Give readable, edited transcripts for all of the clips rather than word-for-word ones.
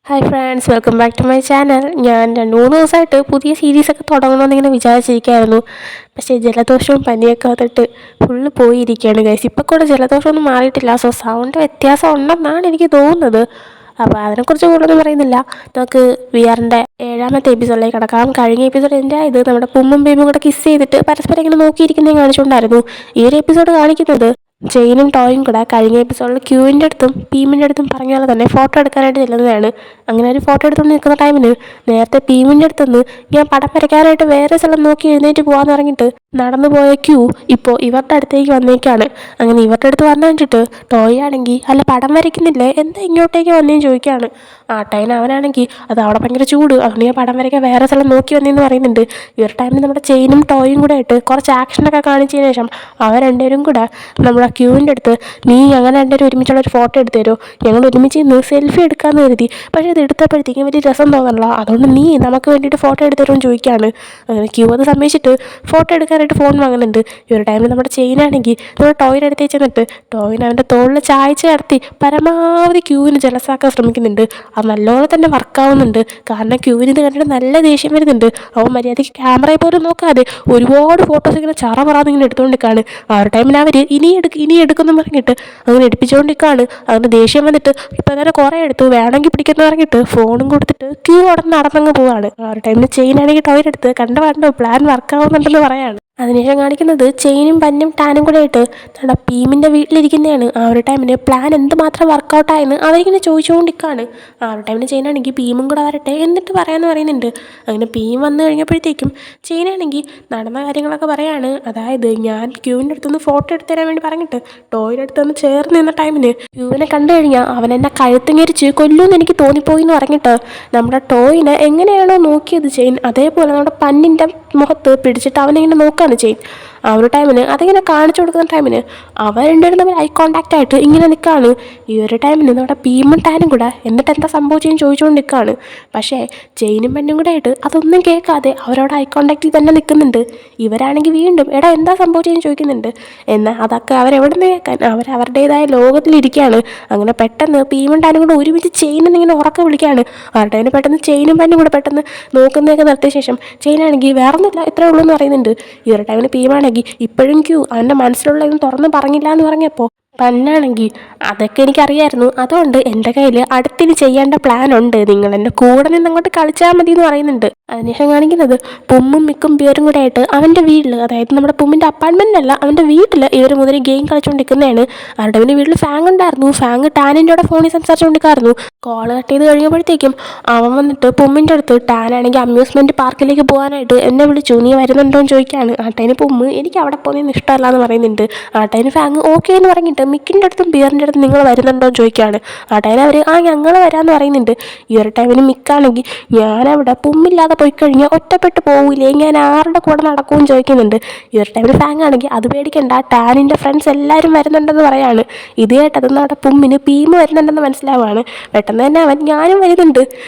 Hi friends, welcome back to my channel. ഞാൻ 2-3 ദിവസമായിട്ട് പുതിയ സീരീസൊക്കെ തുടങ്ങണമെന്നിങ്ങനെ വിചാരിച്ചിരിക്കുകയായിരുന്നു. പക്ഷേ ജലദോഷവും പനിയൊക്കെ വന്നിട്ട് ഫുള്ള് പോയിരിക്കുകയാണ് ഗൈസ്. ഇപ്പോൾ കൂടെ ജലദോഷമൊന്നും മാറിയിട്ടില്ല. സോ സൗണ്ട് വ്യത്യാസം ഉണ്ടെന്നാണ് എനിക്ക് തോന്നുന്നത്. അപ്പോൾ അതിനെക്കുറിച്ച് കൂടുതലൊന്നും പറയുന്നില്ല. നമുക്ക് വിആറിൻ്റെ 7ാമത്തെ എപ്പിസോഡിലേക്ക് കിടക്കാം. കഴിഞ്ഞ എപ്പിസോഡ് എൻ്റെ ഇത് നമ്മുടെ പുമ്മും ബേബും കൂടെ കിസ് ചെയ്തിട്ട് പരസ്പരം ഇങ്ങനെ നോക്കിയിരിക്കുന്നത് കാണിച്ചുകൊണ്ടായിരുന്നു. ഈ ഒരു എപ്പിസോഡ് കാണിക്കുന്നത് ജെയിനും ടോയും കൂടെ കഴിഞ്ഞ എപ്പിസോഡിൽ ക്യൂവിൻ്റെ അടുത്തും പീമിൻ്റെ അടുത്തും പറഞ്ഞ പോലെ തന്നെ ഫോട്ടോ എടുക്കാനായിട്ട് ചെല്ലുന്നതാണ്. അങ്ങനെ ഒരു ഫോട്ടോ എടുത്തുകൊണ്ട് നിൽക്കുന്ന ടൈമിന് നേരത്തെ പീമിൻ്റെ അടുത്തുനിന്ന് ഞാൻ പടം വരയ്ക്കാനായിട്ട് വേറെ സ്ഥലം നോക്കി എഴുന്നേറ്റ് പോകാമെന്ന് പറഞ്ഞിട്ട് നടന്നു പോയ ക്യൂ ഇപ്പോൾ ഇവരുടെ അടുത്തേക്ക് വന്നേക്കാണ്. അങ്ങനെ ഇവരുടെ അടുത്ത് വന്നു കണ്ടിട്ട് ടോയ് ആണെങ്കിൽ അല്ല പടം വരയ്ക്കുന്നില്ലേ, എന്താ ഇങ്ങോട്ടേക്ക് വന്നേന്ന് ചോദിക്കുകയാണ്. ടൈം അവനാണെങ്കിൽ അത് അവിടെ ഭയങ്കര ചൂട്, അതുകൊണ്ട് ഞാൻ പടം വരയ്ക്കാൻ വേറെ സ്ഥലം നോക്കി വന്നേന്ന് പറയുന്നുണ്ട്. ഈ ഒരു ടൈമിൽ നമ്മുടെ ചെയിനും ടോയും കൂടെ ആയിട്ട് കുറച്ച് ആക്ഷനൊക്കെ കാണിച്ചതിന് ശേഷം അവർ രണ്ടുപേരും കൂടെ നമ്മുടെ ക്യൂവിൻ്റെ അടുത്ത് നീ അങ്ങനെ രണ്ടുപേരും ഒരുമിച്ചുള്ള ഒരു ഫോട്ടോ എടുത്തു തരുമോ, ഞങ്ങൾ ഒരുമിച്ച് ഇന്ന് സെൽഫി എടുക്കാമെന്ന് കരുതി, പക്ഷേ അത് എടുത്തപ്പോഴത്തേക്കും വലിയ രസം തോന്നണല്ലോ, അതുകൊണ്ട് നീ നമുക്ക് വേണ്ടിയിട്ട് ഫോട്ടോ എടുത്തു തരുമെന്ന് ചോദിക്കുകയാണ്. അങ്ങനെ ക്യൂ അത് സമ്മതിച്ചിട്ട് ഫോട്ടോ എടുക്കാനായിട്ട് ഫോൺ വാങ്ങുന്നുണ്ട്. ഈ ഒരു ടൈമിൽ നമ്മുടെ ചെയിനാണെങ്കിൽ നമ്മുടെ ടോയിൻ്റെ അടുത്തേക്ക് ചെന്നിട്ട് ടോയിന് അവൻ്റെ തോളിൽ ചായച്ച നടത്തി പരമാവധി ക്യൂവിന് ജലസാക്കാൻ ശ്രമിക്കുന്നുണ്ട്. അത് നല്ലോണം തന്നെ വർക്കാവുന്നുണ്ട്. കാരണം ക്യൂവിന് ഇത് കണ്ടിട്ട് നല്ല ദേഷ്യം വരുന്നുണ്ട്. അവൻ മര്യാദയ്ക്ക് ക്യാമറയെ പോലും നോക്കാതെ ഒരുപാട് ഫോട്ടോസ് ഇങ്ങനെ ചറ പറയാതെ ഇങ്ങനെ എടുത്തുകൊണ്ടിരിക്കുകയാണ്. ആ ഒരു ടൈമിൽ അവർ ഇനി എടുക്കുമെന്ന് പറഞ്ഞിട്ട് അങ്ങനെ എടുപ്പിച്ചുകൊണ്ടിരിക്കുകയാണ്. അങ്ങനെ ദേഷ്യം വന്നിട്ട് ഇപ്പം തന്നെ കുറേ എടുത്തു, വേണമെങ്കിൽ പിടിക്കുന്നു പറഞ്ഞിട്ട് ഫോണും കൊടുത്തിട്ട് ക്യൂ അവിടെ നടന്നങ്ങ് പോവാണ്. ആ ഒരു ടൈമിൽ ചെയിനാണെങ്കിൽ ടോയ്ലറ്റ് എടുത്ത് കണ്ടു പ്ലാൻ വർക്കാവുന്നുണ്ടെന്ന് പറയാണ്. അതിനുശേഷം കാണിക്കുന്നത് ചെയിനും പന്നും ടാനും കൂടെ ആയിട്ട് നമ്മുടെ പീമിൻ്റെ വീട്ടിലിരിക്കുന്നതാണ്. ആ ഒരു ടൈമിന് പ്ലാൻ എന്തുമാത്രം വർക്കൗട്ടായെന്ന് അവരിങ്ങനെ ചോദിച്ചുകൊണ്ടിരിക്കുകയാണ്. ആ ഒരു ടൈമിന് ചെയിനാണെങ്കിൽ പീമും കൂടെ വരട്ടെ എന്നിട്ട് പറയാമെന്ന് പറയുന്നുണ്ട്. അങ്ങനെ പീം വന്നു കഴിഞ്ഞപ്പോഴത്തേക്കും ചെയിനാണെങ്കിൽ നടന്ന കാര്യങ്ങളൊക്കെ പറയാണ്. അതായത് ഞാൻ ക്യൂവിൻ്റെ അടുത്തുനിന്ന് ഫോട്ടോ എടുത്തു തരാൻ വേണ്ടി പറഞ്ഞിട്ട് ടോയുടെ അടുത്തുനിന്ന് ചേർന്ന് നിന്ന ടൈമിന് ക്യൂവിനെ കണ്ടു കഴിഞ്ഞാൽ അവൻ എന്നെ കഴുത്തിങ്ങരിച്ച് കൊല്ലുമെന്ന് എനിക്ക് തോന്നിപ്പോയി എന്ന് പറഞ്ഞിട്ട് നമ്മുടെ ടോയിനെ എങ്ങനെയാണോ നോക്കിയത് ചെയിൻ, അതേപോലെ നമ്മുടെ പന്നിൻ്റെ മുഖത്ത് പിടിച്ചിട്ട് അവനിങ്ങനെ നോക്കുകയാണ് ചെയ്യും. ആ ഒരു ടൈമിന് അതിങ്ങനെ കാണിച്ചു കൊടുക്കുന്ന ടൈമിന് അവർ രണ്ടുപേരും തമ്മിൽ ഐ കോണ്ടാക്റ്റ് ആയിട്ട് ഇങ്ങനെ നിൽക്കുകയാണ്. ഈ ഒരു ടൈമിന് നമ്മുടെ പീമും ടാനും കൂടെ എന്നിട്ട് എന്താ സംഭവിച്ചെന്ന് ചോദിച്ചുകൊണ്ട് നിൽക്കുകയാണ്. പക്ഷേ ചെയിനും പെണ്ണും കൂടെ ആയിട്ട് അതൊന്നും കേൾക്കാതെ അവരോട് ഐ കോണ്ടാക്റ്റിൽ തന്നെ നിൽക്കുന്നുണ്ട്. ഇവരാണെങ്കിൽ വീണ്ടും എടാ എന്താ സംഭവിച്ചതെന്ന് ചോദിക്കുന്നുണ്ട്. എന്നാൽ അതൊക്കെ അവരെവിടെ നിന്ന് കേൾക്കാൻ, അവരുടേതായ ലോകത്തിലിരിക്കുകയാണ്. അങ്ങനെ പെട്ടെന്ന് പീമും ടാനും കൂടെ ഒരുമിച്ച് ചെയിനെന്നിങ്ങനെ ഉറക്കെ വിളിക്കുകയാണ്. അവരുടെ അതിന് പെട്ടെന്ന് ചെയിനും പെണ്ണും കൂടെ പെട്ടെന്ന് നോക്കുന്നതൊക്കെ നിർത്തിയ ശേഷം ചെയിനാണെങ്കിൽ വേറൊന്നുമില്ല ഇത്രേ ഉള്ളൂ എന്ന് പറയുന്നുണ്ട്. ഈ ഒരു ടൈമിന് പീമാണെങ്കിൽ ഇപ്പോഴും ക്യൂ അവൻ്റെ മനസ്സിലുള്ള ഇതൊന്നും തുറന്ന് പറഞ്ഞില്ല എന്ന് പറഞ്ഞപ്പോൾ പന്നാണെങ്കിൽ അതൊക്കെ എനിക്കറിയായിരുന്നു, അതുകൊണ്ട് എൻ്റെ കയ്യിൽ അടുത്തിന് ചെയ്യേണ്ട പ്ലാൻ ഉണ്ട്, നിങ്ങൾ എൻ്റെ കൂടെ നിന്ന് അങ്ങോട്ട് കളിച്ചാൽ മതി എന്ന് പറയുന്നുണ്ട്. അതിനുശേഷം കാണിക്കുന്നത് പുമ്മും മിക്കും പിയറും കൂടെ ആയിട്ട് അവൻ്റെ വീട്ടിൽ, അതായത് നമ്മുടെ പുമ്മിൻ്റെ അപ്പാർട്ട്മെൻറ്റിലല്ല അവൻ്റെ വീട്ടിൽ ഇവർ മുതൽ ഗെയിം കളിച്ചുകൊണ്ടിരിക്കുന്നതാണ്. അവരുടെ അവൻ്റെ വീട്ടിൽ ഫാങ് ഉണ്ടായിരുന്നു. ഫാങ് ടാനിൻ്റെ കൂടെ ഫോണിൽ സംസാരിച്ചുകൊണ്ടിരിക്കായിരുന്നു. കോൾ കട്ട് ചെയ്ത് കഴിയുമ്പോഴത്തേക്കും അവൻ വന്നിട്ട് പുമ്മിൻ്റെ അടുത്ത് ടാനാണെങ്കിൽ അമ്യൂസ്മെൻറ്റ് പാർക്കിലേക്ക് പോകാനായിട്ട് എന്നെ വിളിച്ചു, നീ വരുന്നുണ്ടോ എന്ന് ചോദിക്കുകയാണ്. ആട്ടേന് പുമ്മ് എനിക്ക് അവിടെ പോകുന്നതിന് ഇഷ്ടമല്ല എന്ന് പറയുന്നുണ്ട്. ആട്ടേന് ഫാങ് ഓക്കെ എന്ന് പറഞ്ഞിട്ട് മിക്കിൻ്റെ അടുത്തും ബിയറിൻ്റെ അടുത്തും നിങ്ങൾ വരുന്നുണ്ടോ എന്ന് ചോദിക്കുകയാണ്. ആട്ടേനെ അവർ ഞങ്ങൾ വരാമെന്ന് പറയുന്നുണ്ട്. ഈ ഒരു ടൈമിന് മിക്കാണെങ്കിൽ ഞാനവിടെ പുമ്മില്ലാതെ പോയി കഴിഞ്ഞാൽ ഒറ്റപ്പെട്ട് പോകില്ലേ, ഞാൻ ആരുടെ കൂടെ നടക്കുമെന്ന് ചോദിക്കുന്നുണ്ട്. ഈ ഒരു ടൈമിൽ ഫാങ് ആണെങ്കിൽ അത് പേടിക്കണ്ട, ടാനിൻ്റെ ഫ്രണ്ട്സ് എല്ലാവരും വരുന്നുണ്ടെന്ന് പറയാണ്. ഇത് കേട്ടതെന്ന് അവിടെ പുമ്മിന് പീമ് വരുന്നുണ്ടെന്ന് മനസ്സിലാവുകയാണ്. പെട്ടെന്ന് തന്നെ അവൻ ഞാനും വരുന്നുണ്ട്,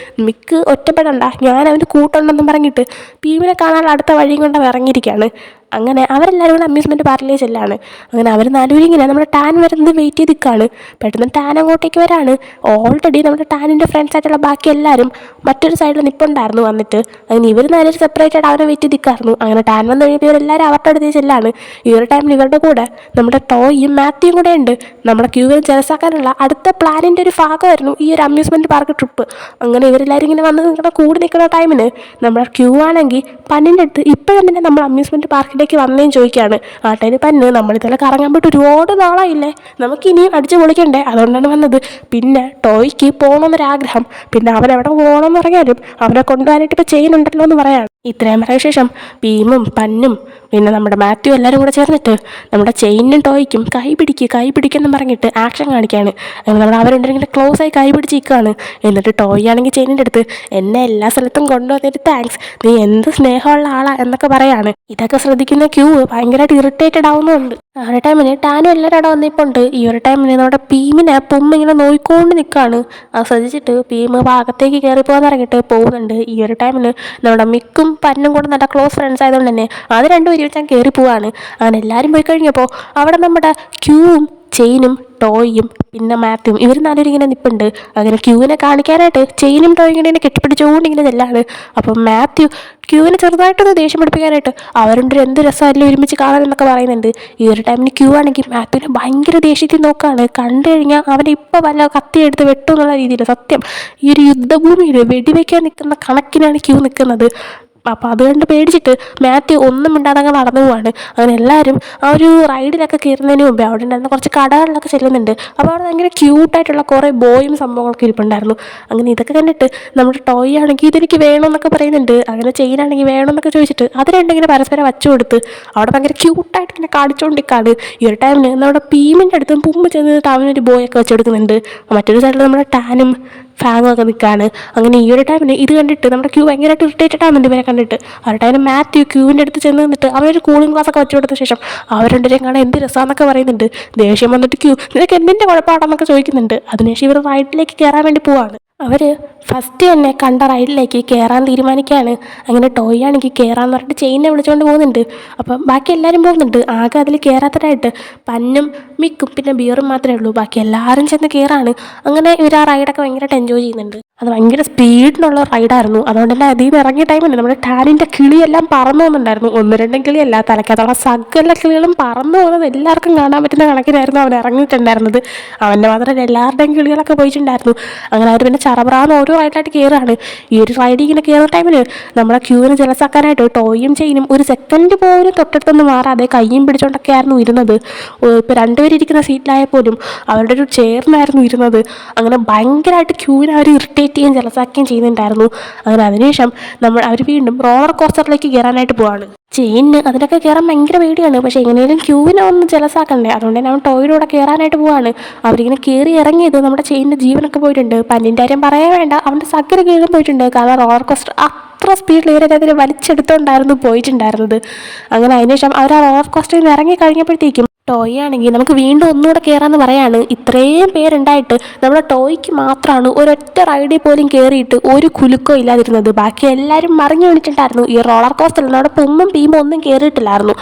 മിക്ക് ഒറ്റപ്പെടണ്ട, ഞാൻ അവൻ്റെ കൂട്ടുണ്ടെന്നും പറഞ്ഞിട്ട് പീമിനെ കാണാൻ അടുത്ത വഴിയും കൊണ്ട് ഇറങ്ങിയിരിക്കുകയാണ്. അങ്ങനെ അവരെല്ലാവരും കൂടെ അമ്യൂസ്മെൻറ്റ് പാർക്കിലേക്ക് ചെല്ലാണ്. അങ്ങനെ അവർ നാലുപേരിങ്ങനെ നമ്മുടെ ടാൻ വരുന്നത് വെയിറ്റ് ചെയ്ത് നിൽക്കുകയാണ്. പെട്ടെന്ന് ടാൻ അങ്ങോട്ടേക്ക് വരാണ്. ഓൾറെഡി നമ്മുടെ ടാനിൻ്റെ ഫ്രണ്ട്സ് ആയിട്ടുള്ള ബാക്കി എല്ലാവരും മറ്റൊരു സൈഡിൽ നിൽപ്പുണ്ടായിരുന്നു വന്നിട്ട്. അങ്ങനെ ഇവർ നാലും സെപ്പറേറ്റ് ആയിട്ട് അവരെ വെയിറ്റ് ചെയ്ത് നിൽക്കായിരുന്നു. അങ്ങനെ ടാൻ വന്ന് കഴിയുമ്പോൾ ഇവരെല്ലാവരും അവരുടെ അടുത്ത് ചെല്ലാണ്. ഈ ഒരു ടൈമിൽ ഇവരുടെ കൂടെ നമ്മുടെ ടോയും മാത്യുവും കൂടെ ഉണ്ട്. നമ്മുടെ ക്യൂവിൽ ജലസാക്കാനുള്ള അടുത്ത പ്ലാനിൻ്റെ ഒരു ഭാഗമായിരുന്നു ഈ ഒരു അമ്യൂസ്മെൻറ്റ് പാർക്ക് ട്രിപ്പ്. അങ്ങനെ ഇവരെല്ലാവരും ഇങ്ങനെ വന്ന് നിൽക്കുന്ന കൂടി നിൽക്കുന്ന ടൈമിന് നമ്മുടെ ക്യൂ ആണെങ്കിൽ പന്നിൻ്റെ അടുത്ത് ഇപ്പോഴും തന്നെ നമ്മൾ അമ്യൂസ്മെൻറ്റ് പാർക്കിലേക്ക് വന്നേന്ന് ചോദിക്കുകയാണ്. ആട്ടേന് പന്ന് നമ്മളിതെല്ലാം കറങ്ങാൻ പോയിട്ട് ഒരുപാട് നാളായില്ലേ, നമുക്കിനിയും അടിച്ചു പൊളിക്കണ്ടേ, അതുകൊണ്ടാണ് വന്നത്. പിന്നെ ടോയ്ക്ക് പോകണമെന്നൊരാഗ്രഹം, പിന്നെ അവൻ എവിടെ പോകണമെന്ന് പറഞ്ഞാലും അവനെ കൊണ്ടുപോകാനായിട്ട് ഇപ്പോൾ ചെയ്യുന്നുണ്ടല്ലോ എന്ന് പറയാണ്. ഇത്രയും പറയാൻ ശേഷം പീമും പന്നും പിന്നെ നമ്മുടെ മാത്യു എല്ലാവരും കൂടെ ചേർന്നിട്ട് നമ്മുടെ ചെയിനും ടോയ്ക്കും കൈ പിടിക്കെന്ന് പറഞ്ഞിട്ട് ആക്ഷൻ കാണിക്കുകയാണ്. അങ്ങനെ നമ്മൾ അവരുണ്ടെങ്കിൽ ക്ലോസായി കൈ പിടിച്ച് നിൽക്കുകയാണ്. എന്നിട്ട് ടോയ് ആണെങ്കിൽ ചെയിനിൻ്റെ അടുത്ത് എന്നെ എല്ലാ സ്ഥലത്തും കൊണ്ടുവന്നിട്ട് താങ്ക്സ്, നീ എന്ത് സ്നേഹമുള്ള ആളാ എന്നൊക്കെ പറയാണ്. ഇതൊക്കെ ശ്രദ്ധിക്കുന്ന ക്യൂ ഭയങ്കരമായിട്ട് ഇറിറ്റേറ്റഡ് ആവുന്നുണ്ട്. ആ ഒരു ടൈമിന് ടാനും എല്ലാവരും അവിടെ വന്നിപ്പോണ്ട്. ഈ ഒരു ടൈമിന് നമ്മുടെ പീമിനെ പുമ്മ ഇങ്ങനെ നോയിക്കൊണ്ട് നിൽക്കുകയാണ്. അത് ശ്രദ്ധിച്ചിട്ട് പീമ് ഭാഗത്തേക്ക് കയറി പോകാൻ ഇറങ്ങിയിട്ട് പോകുന്നുണ്ട്. ഈ ഒരു ടൈമിന് നമ്മുടെ മിക്കും പന്നും കൂടെ നല്ല ക്ലോസ് ഫ്രണ്ട്സ് ആയതുകൊണ്ട് തന്നെ അത് രണ്ടും ഒരുമിച്ച് കയറി പോവാണ്. അങ്ങനെ എല്ലാവരും പോയി കഴിഞ്ഞപ്പോൾ അവിടെ നമ്മുടെ ക്യൂവും ചെയിനും ടോയും പിന്നെ മാത്യുവും ഇവർ നാലുപേരും ഇങ്ങനെ നിൽപ്പുണ്ട്. അങ്ങനെ ക്യൂവിനെ കാണിക്കാനായിട്ട് ചെയിനും ടോയും ഇങ്ങനെ കെട്ടിപ്പിടിച്ചുകൊണ്ട് ഇങ്ങനെ ചെല്ലാണ്. അപ്പം മാത്യു ക്യൂവിനെ ചെറുതായിട്ടൊന്ന് ദേഷ്യം പിടിപ്പിക്കാനായിട്ട് അവരുടെ എന്ത് രസമല്ലേ ഒരുമിച്ച് കാണാൻ എന്നൊക്കെ പറയുന്നുണ്ട്. ഈ ഒരു ടൈമിന് ക്യൂ ആണെങ്കിൽ മാത്യുവിനെ ഭയങ്കര ദേഷ്യത്തിൽ നോക്കുകയാണ്. കണ്ടു കഴിഞ്ഞാൽ അവനെ ഇപ്പോൾ വല്ല കത്തിയെടുത്ത് വെട്ടും എന്നുള്ള രീതിയിൽ. സത്യം ഈ ഒരു യുദ്ധഭൂമിയിൽ വെടിവെക്കാൻ നിൽക്കുന്ന കണക്കിനാണ് ക്യൂ നിൽക്കുന്നത്. അപ്പോൾ അത് കണ്ട് പേടിച്ചിട്ട് മാത്യു ഒന്നും മിണ്ടാതെ അങ്ങ് നടന്നു പോവാണ്. അങ്ങനെ എല്ലാവരും ആ ഒരു റൈഡിലൊക്കെ കയറുന്നതിന് മുമ്പേ അവിടെ ഉണ്ടായിരുന്ന കുറച്ച് കടകളിലൊക്കെ ചെല്ലുന്നുണ്ട്. അപ്പോൾ അവിടെ ഭയങ്കര ക്യൂട്ടായിട്ടുള്ള കുറേ ബോയും സംഭവങ്ങളൊക്കെ ഇരിപ്പുണ്ടായിരുന്നു. അങ്ങനെ ഇതൊക്കെ കണ്ടിട്ട് നമ്മുടെ ടോയ് ആണെങ്കിൽ ഇതെനിക്ക് വേണമെന്നൊക്കെ പറയുന്നുണ്ട്. അങ്ങനെ ചെയിനാണെങ്കിൽ വേണമെന്നൊക്കെ ചോദിച്ചിട്ട് അത് രണ്ടിങ്ങനെ പരസ്പരം വച്ചു കൊടുത്ത് അവിടെ ഭയങ്കര ക്യൂട്ടായിട്ട് ഇങ്ങനെ കാണിച്ചുകൊണ്ടിരിക്കുകയാണ്. ഈ ഒരു ടൈമിന് നമ്മുടെ പീമിൻ്റെ അടുത്തും പുമ്മ ചെന്നിട്ട് അവനൊരു ബോയൊക്കെ വെച്ചെടുക്കുന്നുണ്ട്. മറ്റൊരു സൈഡിൽ നമ്മുടെ ടാനും ഫാങ്ങും ഒക്കെ നിൽക്കുകയാണ്. അങ്ങനെ ഈ ഒരു ടൈമിന് ഇത് കണ്ടിട്ട് നമ്മുടെ ക്യൂ ഭയങ്കരമായിട്ട് ഇറിറ്റേറ്റഡ് ആകുന്നുണ്ട് ഇവരെ കണ്ടിട്ട്. ആ ഒരു ടൈമിന് മാത്യു ക്യൂവിൻ്റെ അടുത്ത് ചെന്ന് നിന്നിട്ട് അവനൊരു കൂളിംഗ് ഗ്ലാസ് ഒക്കെ വെച്ചു കൊടുത്ത ശേഷം അവർ രണ്ടുപേരെയും കാണാൻ എന്ത് രസമാണെന്നൊക്കെ പറയുന്നുണ്ട്. ദേഷ്യം വന്നിട്ട് ക്യൂ നിനക്ക് എന്തിൻ്റെ കുഴപ്പമാണെന്നൊക്കെ ചോദിക്കുന്നുണ്ട്. അതിനുശേഷം ഇവർ റൈഡിലേക്ക് കയറാൻ വേണ്ടി പോവാണ്. അവർ ഫസ്റ്റ് തന്നെ കണ്ട റൈഡിലേക്ക് കയറാൻ തീരുമാനിക്കുകയാണ്. അങ്ങനെ ടോയ് ആണെങ്കിൽ കയറാമെന്ന് പറഞ്ഞിട്ട് ചെയിനെ വിളിച്ചുകൊണ്ട് പോകുന്നുണ്ട്. അപ്പം ബാക്കി എല്ലാവരും പോകുന്നുണ്ട്. ആകെ അതിൽ കയറാത്തതായിട്ട് പന്നും മിക്കും പിന്നെ ബിയറും മാത്രമേ ഉള്ളൂ. ബാക്കി എല്ലാവരും ചെന്ന് കയറാണ്. അങ്ങനെ ഇവർ ആ റൈഡൊക്കെ ഭയങ്കരമായിട്ട് എൻജോയ് ചെയ്യുന്നുണ്ട്. അത് ഭയങ്കര സ്പീഡിനുള്ള റൈഡായിരുന്നു. അതുകൊണ്ട് തന്നെ അതിൽ നിന്ന് ഇറങ്ങിയ ടൈമിൽ നമ്മുടെ ടാനിൻ്റെ കിളിയെല്ലാം പറന്നു പോകുന്നുണ്ടായിരുന്നു. ഒന്ന് രണ്ടും കിളിയല്ല, തലക്കകത്തുള്ള സകല കിളികളും പറന്നു പോകുന്നത് എല്ലാവർക്കും കാണാൻ പറ്റുന്ന കണക്കിനായിരുന്നു അവൻ ഇറങ്ങിയിട്ടുണ്ടായിരുന്നത്. അവൻ്റെ മാത്രമല്ല എല്ലാവരുടെയും കിളികളൊക്കെ പോയിട്ടുണ്ടായിരുന്നു. അങ്ങനെ അവർ പിന്നെ ചറപറാന്ന് ഓരോ റൈഡിലായിട്ട് കയറുകയാണ്. ഈ ഒരു റൈഡ് ഇങ്ങനെ കയറുന്ന ടൈമിൽ നമ്മളെ ക്യൂവിന് ജലസാക്കാനായിട്ട് ടോയും ചെയിനും ഒരു സെക്കൻഡ് പോലും തൊട്ടടുത്തൊന്നും മാറാതെ കയ്യും പിടിച്ചുകൊണ്ടൊക്കെ ആയിരുന്നു ഇരുന്നത്. ഇപ്പോൾ രണ്ടുപേരും ഇരിക്കുന്ന സീറ്റിലായാൽ പോലും അവരുടെ ഒരു ചെയറിനായിരുന്നു ഇരുന്നത്. അങ്ങനെ ഭയങ്കരമായിട്ട് ക്യൂവിനെ അവർ ഇറിറ്റേറ്റ് ചെയ്യുകയും ജലസാക്കുകയും ചെയ്യുന്നുണ്ടായിരുന്നു. അങ്ങനെ അതിനുശേഷം അവർ വീണ്ടും റോളർ കോസ്റ്ററിലേക്ക് കയറാനായിട്ട് പോവാണ്. ചെയിനിന് അതിനൊക്കെ കയറാൻ ഭയങ്കര പേടിയാണ്. പക്ഷേ എങ്ങനെയും ക്യൂവിനെ ഒന്ന് ജലസാക്കണ്ടേ, അതുകൊണ്ട് തന്നെ അവൻ ടോയുടെ കൂടെ കയറാനായിട്ട് പോവാണ്. അവരിങ്ങനെ കയറി ഇറങ്ങിയത് നമ്മുടെ ചെയിനിൻ്റെ ജീവനൊക്കെ പോയിട്ടുണ്ട്. പന്നിൻ്റെ കാര്യം പറയാൻ വേണ്ട, അവൻ്റെ സകല കീഴും പോയിട്ടുണ്ട്. കാരണം റോളർ കോസ്റ്റർ അത്ര സ്പീഡിൽ ഇവരൊക്കെ അതിനെ വലിച്ചെടുത്തോണ്ടായിരുന്നു പോയിട്ടുണ്ടായിരുന്നത്. അങ്ങനെ അതിനുശേഷം അവർ ആ റോളർ കോസ്റ്ററിൽ നിന്ന് ഇറങ്ങി കഴിഞ്ഞപ്പോഴത്തേക്കും ടോയ് ആണെങ്കിൽ നമുക്ക് വീണ്ടും ഒന്നുകൂടെ കയറാമെന്ന് പറയാണ്. ഇത്രയും പേരുണ്ടായിട്ട് നമ്മുടെ ടോയ്ക്ക് മാത്രമാണ് ഒരൊറ്റ റൈഡിൽ പോലും കയറിയിട്ട് ഒരു കുലുക്കോ ഇല്ലാതിരുന്നത്. ബാക്കി എല്ലാവരും മറിഞ്ഞു വീണിട്ടുണ്ടായിരുന്നു. ഈ റോളർ കോസ്റ്ററിൽ നമ്മുടെ പുമ്മും പീമും ഒന്നും കയറിയിട്ടില്ലായിരുന്നു.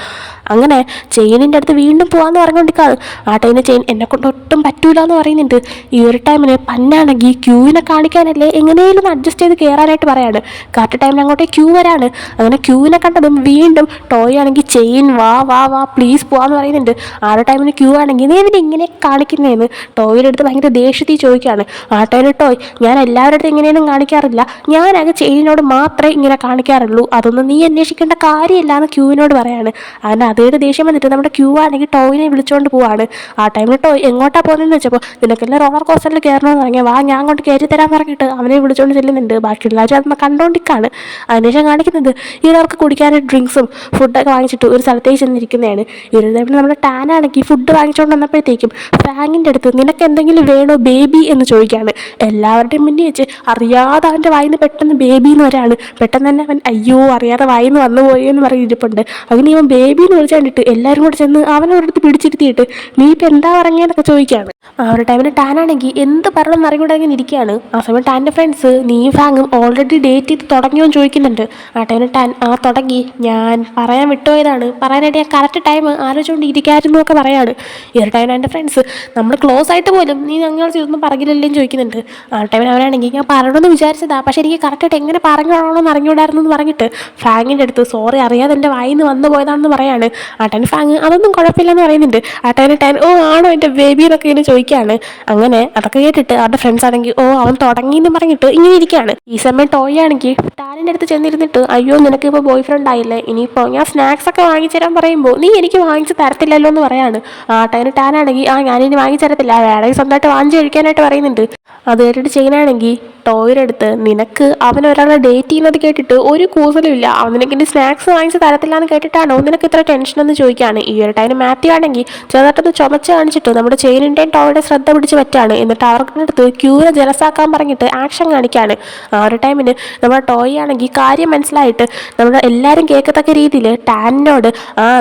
അങ്ങനെ ചെയിനിൻ്റെ അടുത്ത് വീണ്ടും പോകാമെന്ന് പറഞ്ഞുകൊണ്ടിരിക്കുകയാണ്. ആ ടൈമിന് ചെയിൻ എന്നെക്കൊണ്ട് ഒട്ടും പറ്റൂല എന്ന് പറയുന്നുണ്ട്. ഈ ഒരു ടൈമിന് പന്നാണെങ്കിൽ ക്യൂവിനെ കാണിക്കാനല്ലേ എങ്ങനെയും അഡ്ജസ്റ്റ് ചെയ്ത് കയറാനായിട്ട് പറയാണ്. കറക്റ്റ് ടൈമിൽ അങ്ങോട്ടേ ക്യൂ വരാണ്. അങ്ങനെ ക്യൂവിനെ കണ്ടതും വീണ്ടും ടോയ് ആണെങ്കിൽ ചെയിൻ വാ വാ വാ പ്ലീസ് പോകാമെന്ന് പറയുന്നുണ്ട്. ആ ഒരു ടൈമിന് ക്യൂ ആണെങ്കിൽ നീ എന്തിനാ ഇങ്ങനെ കാണിക്കുന്നതെന്ന് ടോയുടെ അടുത്ത് ഭയങ്കര ദേഷ്യത്തിൽ ചോദിക്കുകയാണ്. ആ ടൈമിൽ ടോയ് ഞാൻ എല്ലാവരുടെ അടുത്ത് ഇങ്ങനെയൊന്നും കാണിക്കാറില്ല, ഞാനങ്ങ് ചെയിനോട് മാത്രമേ ഇങ്ങനെ കാണിക്കാറുള്ളൂ, അതൊന്നും നീ അന്വേഷിക്കേണ്ട കാര്യമില്ല എന്ന് ക്യൂവിനോട് പറയാണ്. അങ്ങനെ അതേടെ ദേഷ്യം വന്നിട്ട് നമ്മുടെ ക്യൂ ആണെങ്കിൽ ടോയിനെ വിളിച്ചുകൊണ്ട് പോവാണ്. ആ ടൈമിൽ ടോയ് എങ്ങോട്ടാണ് പോകുന്നതെന്ന് വെച്ചപ്പോൾ നിനക്കെല്ലാം റോളർ കോസ്റ്ററിൽ കയറണമെന്ന് പറഞ്ഞാൽ വാ ഞാൻ കൊണ്ട് കയറി തരാൻ പറഞ്ഞിട്ട് അവനെ വിളിച്ചുകൊണ്ട് ചെല്ലുന്നുണ്ട്. ബാക്കിയുള്ളവരും അത് കണ്ടുകൊണ്ടിരിക്കുകയാണ്. അതിനുശേഷം കാണിക്കുന്നത് ഇവരവർക്ക് കുടിക്കാനായിട്ട് ഡ്രിങ്ക്സും ഫുഡൊക്കെ വാങ്ങിച്ചിട്ട് ഒരു സ്ഥലത്തേക്ക് ചെന്നിരിക്കുന്നതാണ്. ഇവരുടെ ടൈമിൽ നമ്മുടെ ടാനാണെങ്കിൽ ഫുഡ് വാങ്ങിച്ചുകൊണ്ട് വന്നപ്പോഴത്തേക്കും ഫാങ്ങിൻ്റെ അടുത്ത് നിനക്ക് എന്തെങ്കിലും വേണോ ബേബി എന്ന് ചോദിക്കുകയാണ്. എല്ലാവരുടെയും മുന്നിൽ വെച്ച് അറിയാതെ അവൻ്റെ വായിൽ നിന്ന് പെട്ടെന്ന് ബേബി എന്ന് വരാണ്. പെട്ടെന്ന് തന്നെ അവൻ അയ്യോ അറിയാതെ വായിൽ നിന്ന് വന്നു പോയി എന്ന് പറഞ്ഞിരിപ്പുണ്ട്. അങ്ങനെ ഇവൻ ബേബി എന്ന് വിളിച്ചു കണ്ടിട്ട് എല്ലാവരും കൂടെ ചെന്ന് അവനോടടുത്ത് പിടിച്ചിരുത്തിയിട്ട് നീ ഇപ്പം എന്താ പറഞ്ഞതെന്നൊക്കെ ചോദിക്കുകയാണ്. ആ ഒരു ടൈമിൽ ടാനാണെങ്കിൽ എന്ത് പറയണം എന്നറിയൂടെ അങ്ങനെ ഇരിക്കുകയാണ്. ആ സമയം ടാൻ്റെ ഫ്രണ്ട്സ് നീയും ഫാങ്ങും ഓൾറെഡി ഡേറ്റ് ചെയ്ത് തുടങ്ങിയോ എന്ന് ചോദിക്കുന്നുണ്ട്. ആ ടൈമിൽ ടാൻ തുടങ്ങി, ഞാൻ പറയാൻ വിട്ടുപോയതാണ്, പറയാനായിട്ട് ഞാൻ കറക്റ്റ് ടൈം ആലോചിച്ചുകൊണ്ട് ഇരിക്കായിരുന്നു ഒക്കെ പറയാണ്. ഈ ഒരു ടൈമിൽ എൻ്റെ ഫ്രണ്ട്സ് നമ്മൾ ക്ലോസ് ആയിട്ട് പോലും നീ ഞങ്ങൾ ചെറുതൊന്നും പറഞ്ഞില്ലല്ലേ ചോദിക്കുന്നുണ്ട്. ആ ടൈമിൽ അവനാണെങ്കിൽ ഞാൻ പറയണമെന്ന് വിചാരിച്ചതാ, പക്ഷേ എനിക്ക് കറക്റ്റായിട്ട് എങ്ങനെ പറഞ്ഞോളണമെന്ന് അറിഞ്ഞൂടായിരുന്നു എന്ന് പറഞ്ഞിട്ട് ഫാങ്ങിൻ്റെ അടുത്ത് സോറി അറിയാതെ എൻ്റെ വായിൽ നിന്ന് വന്നു പോയതാണെന്ന് പറയാണ്. ആ ടൈം ഫാങ് അതൊന്നും കുഴപ്പമില്ലെന്ന് പറയുന്നുണ്ട്. ആ ടൈമിൽ ടാൻ ഓ ആണോ എൻ്റെ ബേബി എന്നൊക്കെ ഇങ്ങനെ ചോദിക്കുകയാണ്. അങ്ങനെ അതൊക്കെ കേട്ടിട്ട് അവരുടെ ഫ്രണ്ട്സ് ആണെങ്കിൽ ഓ അവൻ തുടങ്ങിയെന്ന് പറഞ്ഞിട്ട് ഇങ്ങനെ ഇരിക്കുകയാണ്. ഈ സമയം ടോയ് ആണെങ്കിൽ ടാനിൻ്റെ അടുത്ത് ചെന്നിരുന്നിട്ട് അയ്യോ നിനക്ക് ഇപ്പോൾ ബോയ് ഫ്രണ്ട് ആയില്ലേ, ഇനിയിപ്പോൾ ഞാൻ സ്നാക്സ് ഒക്കെ വാങ്ങിച്ചു തരാൻ പറയുമ്പോൾ നീ എനിക്ക് വാങ്ങിച്ച് തരത്തില്ലല്ലോ എന്ന് പറയാണ്. ആ ടൈമിൽ ടാനാണെങ്കിൽ ഞാനിനി വാങ്ങിച്ചു തരത്തില്ല, വേണമെങ്കിൽ സ്വന്തമായിട്ട് വാങ്ങിച്ച് കഴിക്കാനായിട്ട് പറയുന്നുണ്ട്. അത് കേട്ടിട്ട് ചെയ്യാനാണെങ്കിൽ ടോയുടെ അടുത്ത് നിനക്ക് അവൻ ഒരാളെ ഡേറ്റ് ചെയ്യുന്നത് കേട്ടിട്ട് ഒരു കൂസലും ഇല്ല, അവൻ നിനക്ക് ഇനി സ്നാക്സ് വാങ്ങിച്ച് തരത്തില്ല എന്ന് കേട്ടിട്ടാണോ നിനക്ക് ഇത്ര ടെൻഷൻ എന്ന് ചോദിക്കുകയാണ്. ഈ ഒരു ടൈം മാത്യു ആണെങ്കിൽ ചെറുതായിട്ടൊന്ന് ചുമച്ച് കാണിച്ചിട്ട് നമ്മുടെ ചെയിനിൻ്റെയും ടോയുടെ ശ്രദ്ധ പിടിച്ച് പറ്റാണ്. എന്നിട്ട് അവർക്ക് അടുത്ത് ക്യൂവിനെ ജലസാക്കാൻ പറഞ്ഞിട്ട് ആക്ഷൻ കാണിക്കുകയാണ്. ആ ഒരു ടൈമിന് നമ്മുടെ ടോയ് ആണെങ്കിൽ കാര്യം മനസ്സിലായിട്ട് നമ്മുടെ എല്ലാവരും കേൾക്കത്തക്ക രീതിയിൽ ടാനിനോട്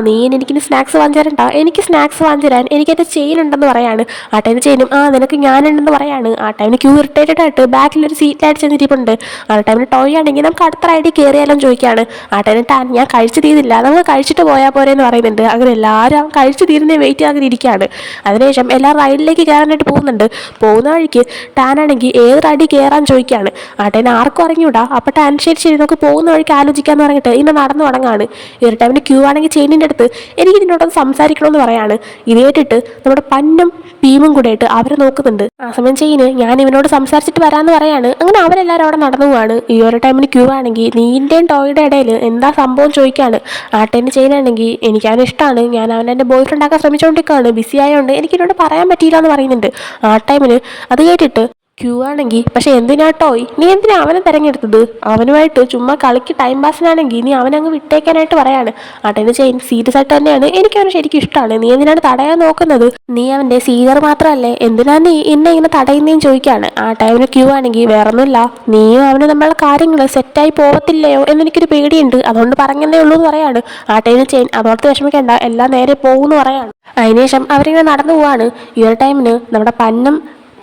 നീ എനിക്കിനി സ്നാക്സ് വാങ്ങിച്ചു തരണ്ട, എനിക്ക് സ്നാക്സ് വാങ്ങിച്ചു തരാൻ എനിക്കെൻ്റെ ചെയിൻ ഉണ്ടെന്ന് പറയാണ്. ആ ടൈമിന് ചെയിനും നിനക്ക് ഞാനുണ്ടെന്ന് പറയാണ്. ആ ടൈമിന് ക്യൂ ഇറിറ്റേറ്റഡ് ആയിട്ട് ബാക്കിലൊരു സീറ്റിലായിട്ട് ചെന്നിരിപ്പുണ്ട്. ആ ടൈമിൽ ടോയ് ആണെങ്കിൽ നമുക്ക് അടുത്ത റൈഡിൽ കയറിയാലും ചോദിക്കുകയാണ്. ആ ടൈമിൽ ഞാൻ കഴിച്ചു തീരില്ല, നമുക്ക് കഴിച്ചിട്ട് പോയാൽ പോരെ എന്ന് പറയുന്നുണ്ട്. അങ്ങനെ എല്ലാവരും അവൻ കഴിച്ചു തീരുന്നേ വെയിറ്റ് ചെയ്ത് അങ്ങനെ ഇരിക്കുകയാണ്. അതിനുശേഷം എല്ലാ റൈഡിലേക്ക് കയറാനായിട്ട് പോകുന്നുണ്ട്. പോകുന്ന വഴിക്ക് ടാനാണെങ്കിൽ ഏത് റൈഡിൽ കയറാൻ ചോദിക്കുകയാണ്. ആ ടൈമിൽ ആർക്കും അറിഞ്ഞൂടാ. അപ്പോൾ ടാൻ ശരി നമുക്ക് പോകുന്ന വഴിക്ക് ആലോചിക്കാമെന്ന് പറഞ്ഞിട്ട് ഇന്ന് നടന്നു തുടങ്ങാണ്. ഈ ഒരു ടൈമിൽ ക്യൂ ആണെങ്കിൽ ചെയിനിൻ്റെ അടുത്ത് എനിക്ക് ഇതിനോടൊന്ന് സംസാരിക്കണമെന്ന് പറയാണ്. ഇത് കേട്ടിട്ട് നമ്മുടെ പന്നും ഭീമും കൂടെ ആയിട്ട് അവരെ നോക്കുന്നുണ്ട്. ആ സമയം ചെയിന് ഞാൻ ഇവനോട് സംസാരിച്ചിട്ട് വരാമെന്ന് പറയാണ്. അങ്ങനെ അവരെല്ലാവരും അവിടെ നടന്നു പോവാണ്. ഈ ഒരു ടൈമിന് ക്യൂ ആണെങ്കിൽ നീൻ്റെയും ടോയുടെ ഇടയിൽ എന്താ സംഭവം ചോദിക്കുകയാണ്. ആ ടൈമിന് ചെയിനാണെങ്കിൽ എനിക്ക് അവനെ ഇഷ്ടമാണ്, ഞാൻ അവൻ എൻ്റെ ബോയ് ഫ്രണ്ട് ആക്കാൻ ശ്രമിച്ചുകൊണ്ടിരിക്കുകയാണ്, ബിസി ആയതുകൊണ്ട് എനിക്കിതിനോട് പറയാൻ പറ്റിയില്ല എന്ന് പറയുന്നുണ്ട്. ആ ടൈമിന് അത് കേട്ടിട്ട് ക്യൂ ആണെങ്കിൽ പക്ഷെ എന്തിനാ ടോയ്, നീ എന്തിനാ അവനെ തിരഞ്ഞെടുത്തത്, അവനുമായിട്ട് ചുമ്മാ കളിക്ക് ടൈം പാസിനാണെങ്കിൽ നീ അവനങ്ങ് വിട്ടേക്കാനായിട്ട് പറയാണ്. ആട്ടെ ചെയിൻ സീരിയസ് ആയിട്ട് തന്നെയാണ്, എനിക്ക് അവനെ ശരിക്കും ഇഷ്ടമാണ്, നീ എന്തിനാണ് തടയാൻ നോക്കുന്നത്, നീ അവൻ്റെ സീനിയർ മാത്രമല്ലേ, എന്തിനാ നീ എന്നെ ഇങ്ങനെ തടയുന്നേന്ന് ചോദിക്കുകയാണ്. ആ ടൈമിന് ക്യൂ ആണെങ്കിൽ വേറൊന്നുമില്ല, നീയും അവന് നമ്മളുടെ കാര്യങ്ങൾ സെറ്റായി പോകത്തില്ലയോ എന്നെനിക്കൊരു പേടിയുണ്ട്, അതുകൊണ്ട് പറഞ്ഞതേ ഉള്ളൂ എന്ന് പറയാണ്. ആ ടൈമിന് ചെയിൻ അതോർത്ത് വിഷമിക്കേണ്ട, എല്ലാം നേരെ പോകുമെന്ന് പറയാണ്. അതിനുശേഷം അവരിങ്ങനെ നടന്നു പോവാണ്. ഈ ഒരു ടൈമിന് നമ്മുടെ പന്നും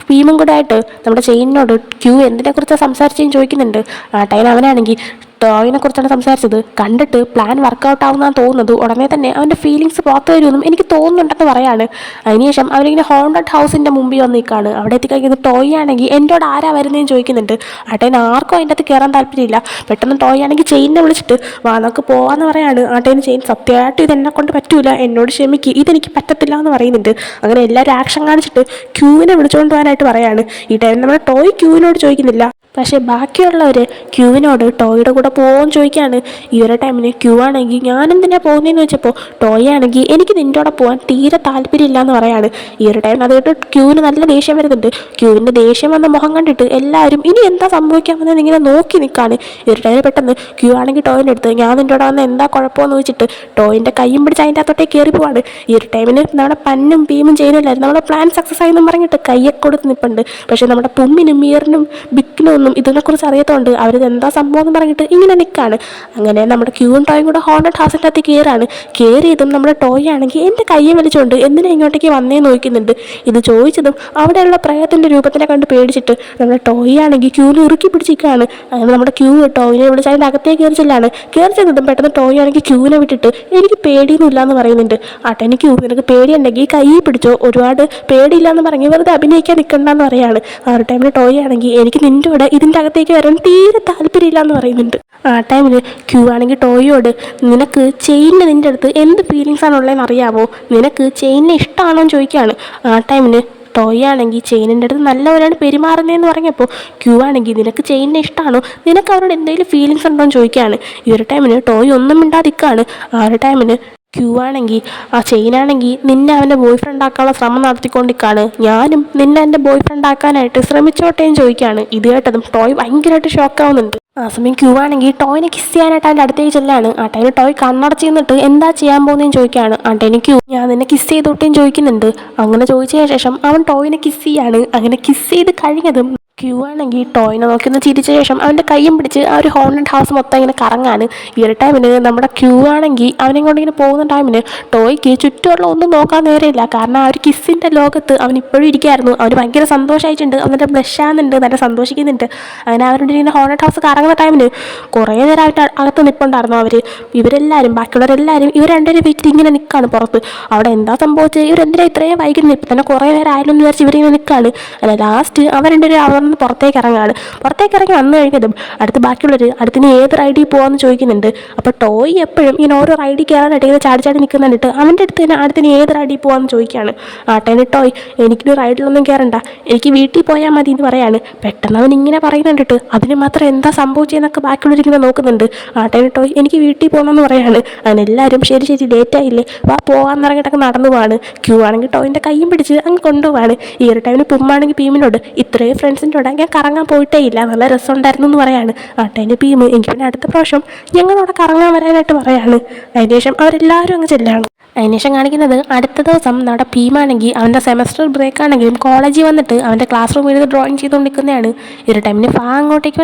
ഭീമും കൂടെ ആയിട്ട് നമ്മുടെ ചെയിനിനോട് ക്യൂ എന്തിനെക്കുറിച്ചാണ് സംസാരിച്ചതെന്ന് ചോദിക്കുന്നുണ്ട്. ആ ടൈം അവനാണെങ്കിൽ ടോയിനെ കുറിച്ചാണ് സംസാരിച്ചത്, കണ്ടിട്ട് പ്ലാൻ വർക്കൗട്ട് ആവുന്നതാണ് തോന്നുന്നത്, ഉടനെ തന്നെ അവൻ്റെ ഫീലിങ്സ് പുറത്തു വരുമെന്നും എനിക്ക് തോന്നുന്നുണ്ടെന്ന് പറയാണ്. അതിനുശേഷം അവനിങ്ങനെ ഹോണ്ടഡ് ഹൗസിൻ്റെ മുമ്പിൽ വന്ന് നിൽക്കുകയാണ്. അവിടെ എത്തിക്കഴിഞ്ഞത് ടോയ് ആണെങ്കിൽ എന്നോട് ആരാ വരുന്നതെന്ന് ചോദിക്കുന്നുണ്ട്. ആ ടൈം ആർക്കും അതിൻ്റെ അകത്ത് കയറാൻ താല്പര്യമില്ല. പെട്ടെന്ന് ടോയ് ആണെങ്കിൽ ചെയിനിനെ വിളിച്ചിട്ട് വാ നമുക്ക് പോകാമെന്ന് പറയാണ്. ആ ടൈം ചെയിൻ സത്യമായിട്ട് ഇതെന്നെ കൊണ്ട് പറ്റൂല, എന്നോട് ക്ഷമിക്ക്, ഇതെനിക്ക് പറ്റത്തില്ല എന്ന് പറയുന്നുണ്ട്. അങ്ങനെ എല്ലാവരും ആക്ഷൻ കാണിച്ചിട്ട് ക്യൂവിനെ വിളിച്ചുകൊണ്ട് പോകാനായിട്ട് പറയാണ്. ഈ ടൈം നമ്മുടെ ടോയ് ക്യൂവിനോട് ചോദിക്കുന്നില്ല, പക്ഷേ ബാക്കിയുള്ളവർ ക്യൂവിനോട് ടോയുടെ കൂടെ പോകുമെന്ന് ചോദിക്കുകയാണ്. ഈ ഒരു ടൈമിന് ക്യൂ ആണെങ്കിൽ ഞാനെന്തിനാ പോകുന്നതെന്ന് വെച്ചപ്പോൾ ടോയ് ആണെങ്കിൽ എനിക്ക് നിൻ്റെ കൂടെ പോകാൻ തീരെ താല്പര്യമില്ല എന്ന് പറയാണ്. ഈ ഒരു ടൈം അതായിട്ട് ക്യൂവിന് നല്ല ദേഷ്യം വരുന്നുണ്ട്. ക്യൂവിൻ്റെ ദേഷ്യം വന്ന മുഖം കണ്ടിട്ട് എല്ലാവരും ഇനി എന്താ സംഭവിക്കാമെന്ന് ഇങ്ങനെ നോക്കി നിൽക്കുകയാണ്. ഈ ഒരു ടൈമിൽ പെട്ടെന്ന് ക്യൂ ആണെങ്കിൽ ടോയിൻ്റെ അടുത്ത് ഞാൻ നിൻ്റെ കൂടെ വന്ന് എന്താ കുഴപ്പമെന്ന് ചോദിച്ചിട്ട് ടോയിൻ്റെ കയ്യും പിടിച്ച് അതിൻ്റെ അകത്തോട്ടേ കയറി പോവാണ്. ഈ ഒരു ടൈമിന് നമ്മുടെ പന്നും ഭീമും ചെയ്യുന്നില്ലായിരുന്നു, നമ്മുടെ പ്ലാൻ സക്സസ് ആയെന്നും പറഞ്ഞിട്ട് കയ്യൊക്കെ കൊടുത്ത് നിൽപ്പുണ്ട്. പക്ഷേ നമ്മുടെ തുമ്മിനും മിയറിനും ബിക്കിനും ഇതിനെക്കുറിച്ച് അറിയാത്തതുകൊണ്ട് അവരിത് എന്താ സംഭവം എന്ന് പറഞ്ഞിട്ട് ഇങ്ങനെ നിൽക്കുകയാണ്. അങ്ങനെ നമ്മുടെ ക്യൂവും ടോയും കൂടെ ഹോണ്ടഡ് ഹൗസിൻ്റെ അകത്ത് കയറാണ്. കയറിയതും നമ്മുടെ ടോയ് ആണെങ്കിൽ എൻ്റെ കയ്യെ വലിച്ചുകൊണ്ട് എന്തിനാ ഇങ്ങോട്ടേക്ക് വന്നേ നോക്കുന്നുണ്ട്. ഇത് ചോദിച്ചതും അവിടെയുള്ള പ്രേതത്തിൻ്റെ രൂപത്തിനെ കണ്ട് പേടിച്ചിട്ട് നമ്മുടെ ടോയ് ആണെങ്കിൽ ക്യൂവിൽ ഇറുക്കി പിടിച്ചിരിക്കുകയാണ്. അങ്ങനെ നമ്മുടെ ക്യൂ ടോയിനെ വിളിച്ച് അതിൻ്റെ അകത്തേക്ക് കയറി ചെല്ലാണ്. കയറി ചെന്നതും പെട്ടെന്ന് ടോയ് ആണെങ്കിൽ ക്യൂവിനെ വിട്ടിട്ട് എനിക്ക് പേടിയൊന്നുമില്ല എന്ന് പറയുന്നുണ്ട്. ആട്ടെ ക്യൂ നിനക്ക് പേടിയുണ്ടെങ്കിൽ കൈ പിടിച്ചോ, ഒരുപാട് പേടിയില്ല എന്ന് പറഞ്ഞ് വെറുതെ അഭിനയിക്കാൻ നിൽക്കണ്ടെന്ന് പറയാണ്. ആ ഒരു ടൈമിൽ ടോയ് ആണെങ്കിൽ എനിക്ക് നിൻ്റെ കൂടെ ഇതിൻ്റെ അകത്തേക്ക് വരാൻ തീരെ താല്പര്യമില്ല എന്ന് പറയുന്നുണ്ട്. ആ ടൈമിൽ ക്യൂ ആണെങ്കിൽ ടോയോട് നിനക്ക് ചെയിനിന് നിൻ്റെ അടുത്ത് എന്ത് ഫീലിങ്സ് ആണുള്ളതെന്ന് അറിയാമോ, നിനക്ക് ചെയിനിനെ ഇഷ്ടമാണോ എന്ന് ചോദിക്കുകയാണ്. ആ ടൈമിന് ടോയ് ആണെങ്കിൽ ചെയിനിൻ്റെ അടുത്ത് നല്ലവരാണ് പെരുമാറുന്നതെന്ന് പറഞ്ഞപ്പോൾ ക്യൂ ആണെങ്കിൽ നിനക്ക് ചെയിനിനെ ഇഷ്ടമാണോ, നിനക്ക് അവരോട് എന്തെങ്കിലും ഫീലിങ്സ് ഉണ്ടോ എന്ന് ചോദിക്കുകയാണ്. ഈ ഒരു ടൈമിന് ടോയ് ഒന്നും മിണ്ടാതിരിക്കുകയാണ്. ആ ഒരു ടൈമിന് ക്യൂ ആണെങ്കിൽ ആ ചെയിനാണെങ്കിൽ നിന്നെ അവൻ്റെ ബോയ് ഫ്രണ്ട് ആക്കാനുള്ള ശ്രമം നടത്തിക്കൊണ്ടിരിക്കുകയാണ്, ഞാനും നിന്നെ എൻ്റെ ബോയ് ഫ്രണ്ട് ആക്കാനായിട്ട് ശ്രമിച്ചോട്ടേന്ന് ചോദിക്കുകയാണ്. ഇത് കേട്ടതും ടോയ് ഭയങ്കരമായിട്ട് ഷോക്കാവുന്നുണ്ട്. ആ സമയം ക്യൂ ആണെങ്കിൽ ടോയിനെ കിസ് ചെയ്യാനായിട്ട് അതിൻ്റെ അടുത്തേക്ക് ചെല്ലാണ്. ആ ടൈമിൽ ടോയ് കണ്ണടച്ച് നിന്നിട്ട് എന്താ ചെയ്യാൻ പോകുന്നതെന്ന് ചോദിക്കുകയാണ്. ആ ടൈമിൽ ക്യൂ ഞാൻ നിന്നെ കിസ് ചെയ്തോട്ടേന്ന് ചോദിക്കുന്നുണ്ട്. അങ്ങനെ ചോദിച്ചതിന് ശേഷം അവൻ ടോയിനെ കിസ് ചെയ്യാണ്. അങ്ങനെ കിസ് ചെയ്ത് കഴിഞ്ഞതും ക്യൂ ആണെങ്കിൽ ടോയിനെ നോക്കി ഒന്ന് ചിരിച്ച ശേഷം അവൻ്റെ കയ്യും പിടിച്ച് ആ ഒരു ഹോണ്ടഡ് ഹൗസ് മൊത്തം ഇങ്ങനെ കറങ്ങാണ്. ഈ ഒരു ടൈമിന് നമ്മുടെ ക്യൂ ആണെങ്കിൽ അവനെ കൊണ്ട് ഇങ്ങനെ പോകുന്ന ടൈമിന് ടോയ്ക്ക് ചുറ്റുമുള്ള ഒന്നും നോക്കാൻ നേരെയില്ല. കാരണം ആ ഒരു കിസ്സിൻ്റെ ലോകത്ത് അവൻ ഇപ്പോഴും ഇരിക്കുകയായിരുന്നു. അവന് ഭയങ്കര സന്തോഷമായിട്ടുണ്ട്, അവൻ്റെ ബ്ലഷ് ആകുന്നുണ്ട്, നല്ല സന്തോഷിക്കുന്നുണ്ട്. അങ്ങനെ അവരുടെ ഇങ്ങനെ ഹോണ്ടഡ് ഹൗസ് കറങ്ങുന്ന ടൈമിന് കുറേ നേരം അവരുടെ അകത്ത് നിൽപ്പുണ്ടായിരുന്നു. ഇവരെല്ലാവരും ബാക്കിയുള്ളവരെല്ലാവരും ഇവർ രണ്ടുപേരും വീട്ടിൽ ഇങ്ങനെ നിൽക്കുകയാണ് പുറത്ത്. അവിടെ എന്താ സംഭവിച്ചത്, ഇവരെന്തിനാ ഇത്രയും വൈകുന്നു, ഇപ്പം തന്നെ കുറേ നേരം ആയാലും എന്ന് വിചാരിച്ച് ഇവരിങ്ങനെ നിൽക്കുകയാണ്. അല്ല ലാസ്റ്റ് അവർ രണ്ടുപേരും പുറത്തേക്ക് ഇറങ്ങാണ്. പുറത്തേക്ക് ഇറങ്ങി വന്നു കഴിഞ്ഞതും അടുത്ത് ബാക്കിയുള്ളവർ അടുത്തിന് ഏത് റൈഡിൽ പോകാമെന്ന് ചോദിക്കുന്നുണ്ട്. അപ്പോൾ ടോയ് എപ്പോഴും ഇങ്ങനെ ഓരോ റൈഡിൽ കയറാനായിട്ട് ഇങ്ങനെ ചാടി ചാടി നിൽക്കുന്നുണ്ട്. അവൻ്റെ അടുത്ത് തന്നെ അടുത്തിന് ഏത് റൈഡിൽ പോകാമെന്ന് ചോദിക്കുകയാണ്. ആട്ടേന് ടോയ് എനിക്കൊരു റൈഡിലൊന്നും കയറണ്ട, എനിക്ക് വീട്ടിൽ പോയാൽ മതി എന്ന് പറയാണ്. പെട്ടെന്ന് അവൻ ഇങ്ങനെ പറയുന്നുണ്ടിട്ട് അതിന് മാത്രം എന്താ സംഭവിച്ചതെന്നൊക്കെ ബാക്കിയുള്ളവരിങ്ങനെ നോക്കുന്നുണ്ട്. ആട്ടേന് ടോയ് എനിക്ക് വീട്ടിൽ പോകണമെന്ന് പറയാണ്. അങ്ങനെ എല്ലാവരും ശരി ശരി ലേറ്റ് ആയില്ലേ വാ പോകാമെന്ന് ഇറങ്ങിയിട്ടൊക്കെ നടന്നു പോവാണ്. ക്യൂ ആണെങ്കിൽ ടോയിൻ്റെ കയ്യും പിടിച്ച് അങ്ങ് കൊണ്ടുപോവാണ്. ഈ ഒരു ടൈമിന് പുമ്മാണെങ്കിൽ ഭീമിനോട് ഇത്രയും ഫ്രണ്ട്സിൻ്റെ കൂടെ ഞാൻ കറങ്ങാൻ പോയിട്ടേ ഇല്ല, നല്ല രസമുണ്ടായിരുന്നു എന്ന് പറയാണ്. ആട്ടേൻ്റെ ഭീം എനിക്ക് പിന്നെ അടുത്ത പ്രാവശ്യം ഞങ്ങളവിടെ കറങ്ങാൻ വരാനായിട്ട് പറയാണ്. അതിനുശേഷം അവരെല്ലാവരും അങ്ങ് ചെല്ലാണ്. അതിനുശേഷം കാണിക്കുന്നത് അടുത്ത ദിവസം നമ്മുടെ ഭീമാണെങ്കിൽ അവൻ്റെ സെമസ്റ്റർ ബ്രേക്ക് ആണെങ്കിലും കോളേജിൽ വന്നിട്ട് അവൻ്റെ ക്ലാസ് റൂമിൽ ഡ്രോയിങ് ചെയ്തുകൊണ്ടിരിക്കുന്നതാണ്. ഈ ഒരു ടൈമിന് അങ്ങോട്ടേക്ക്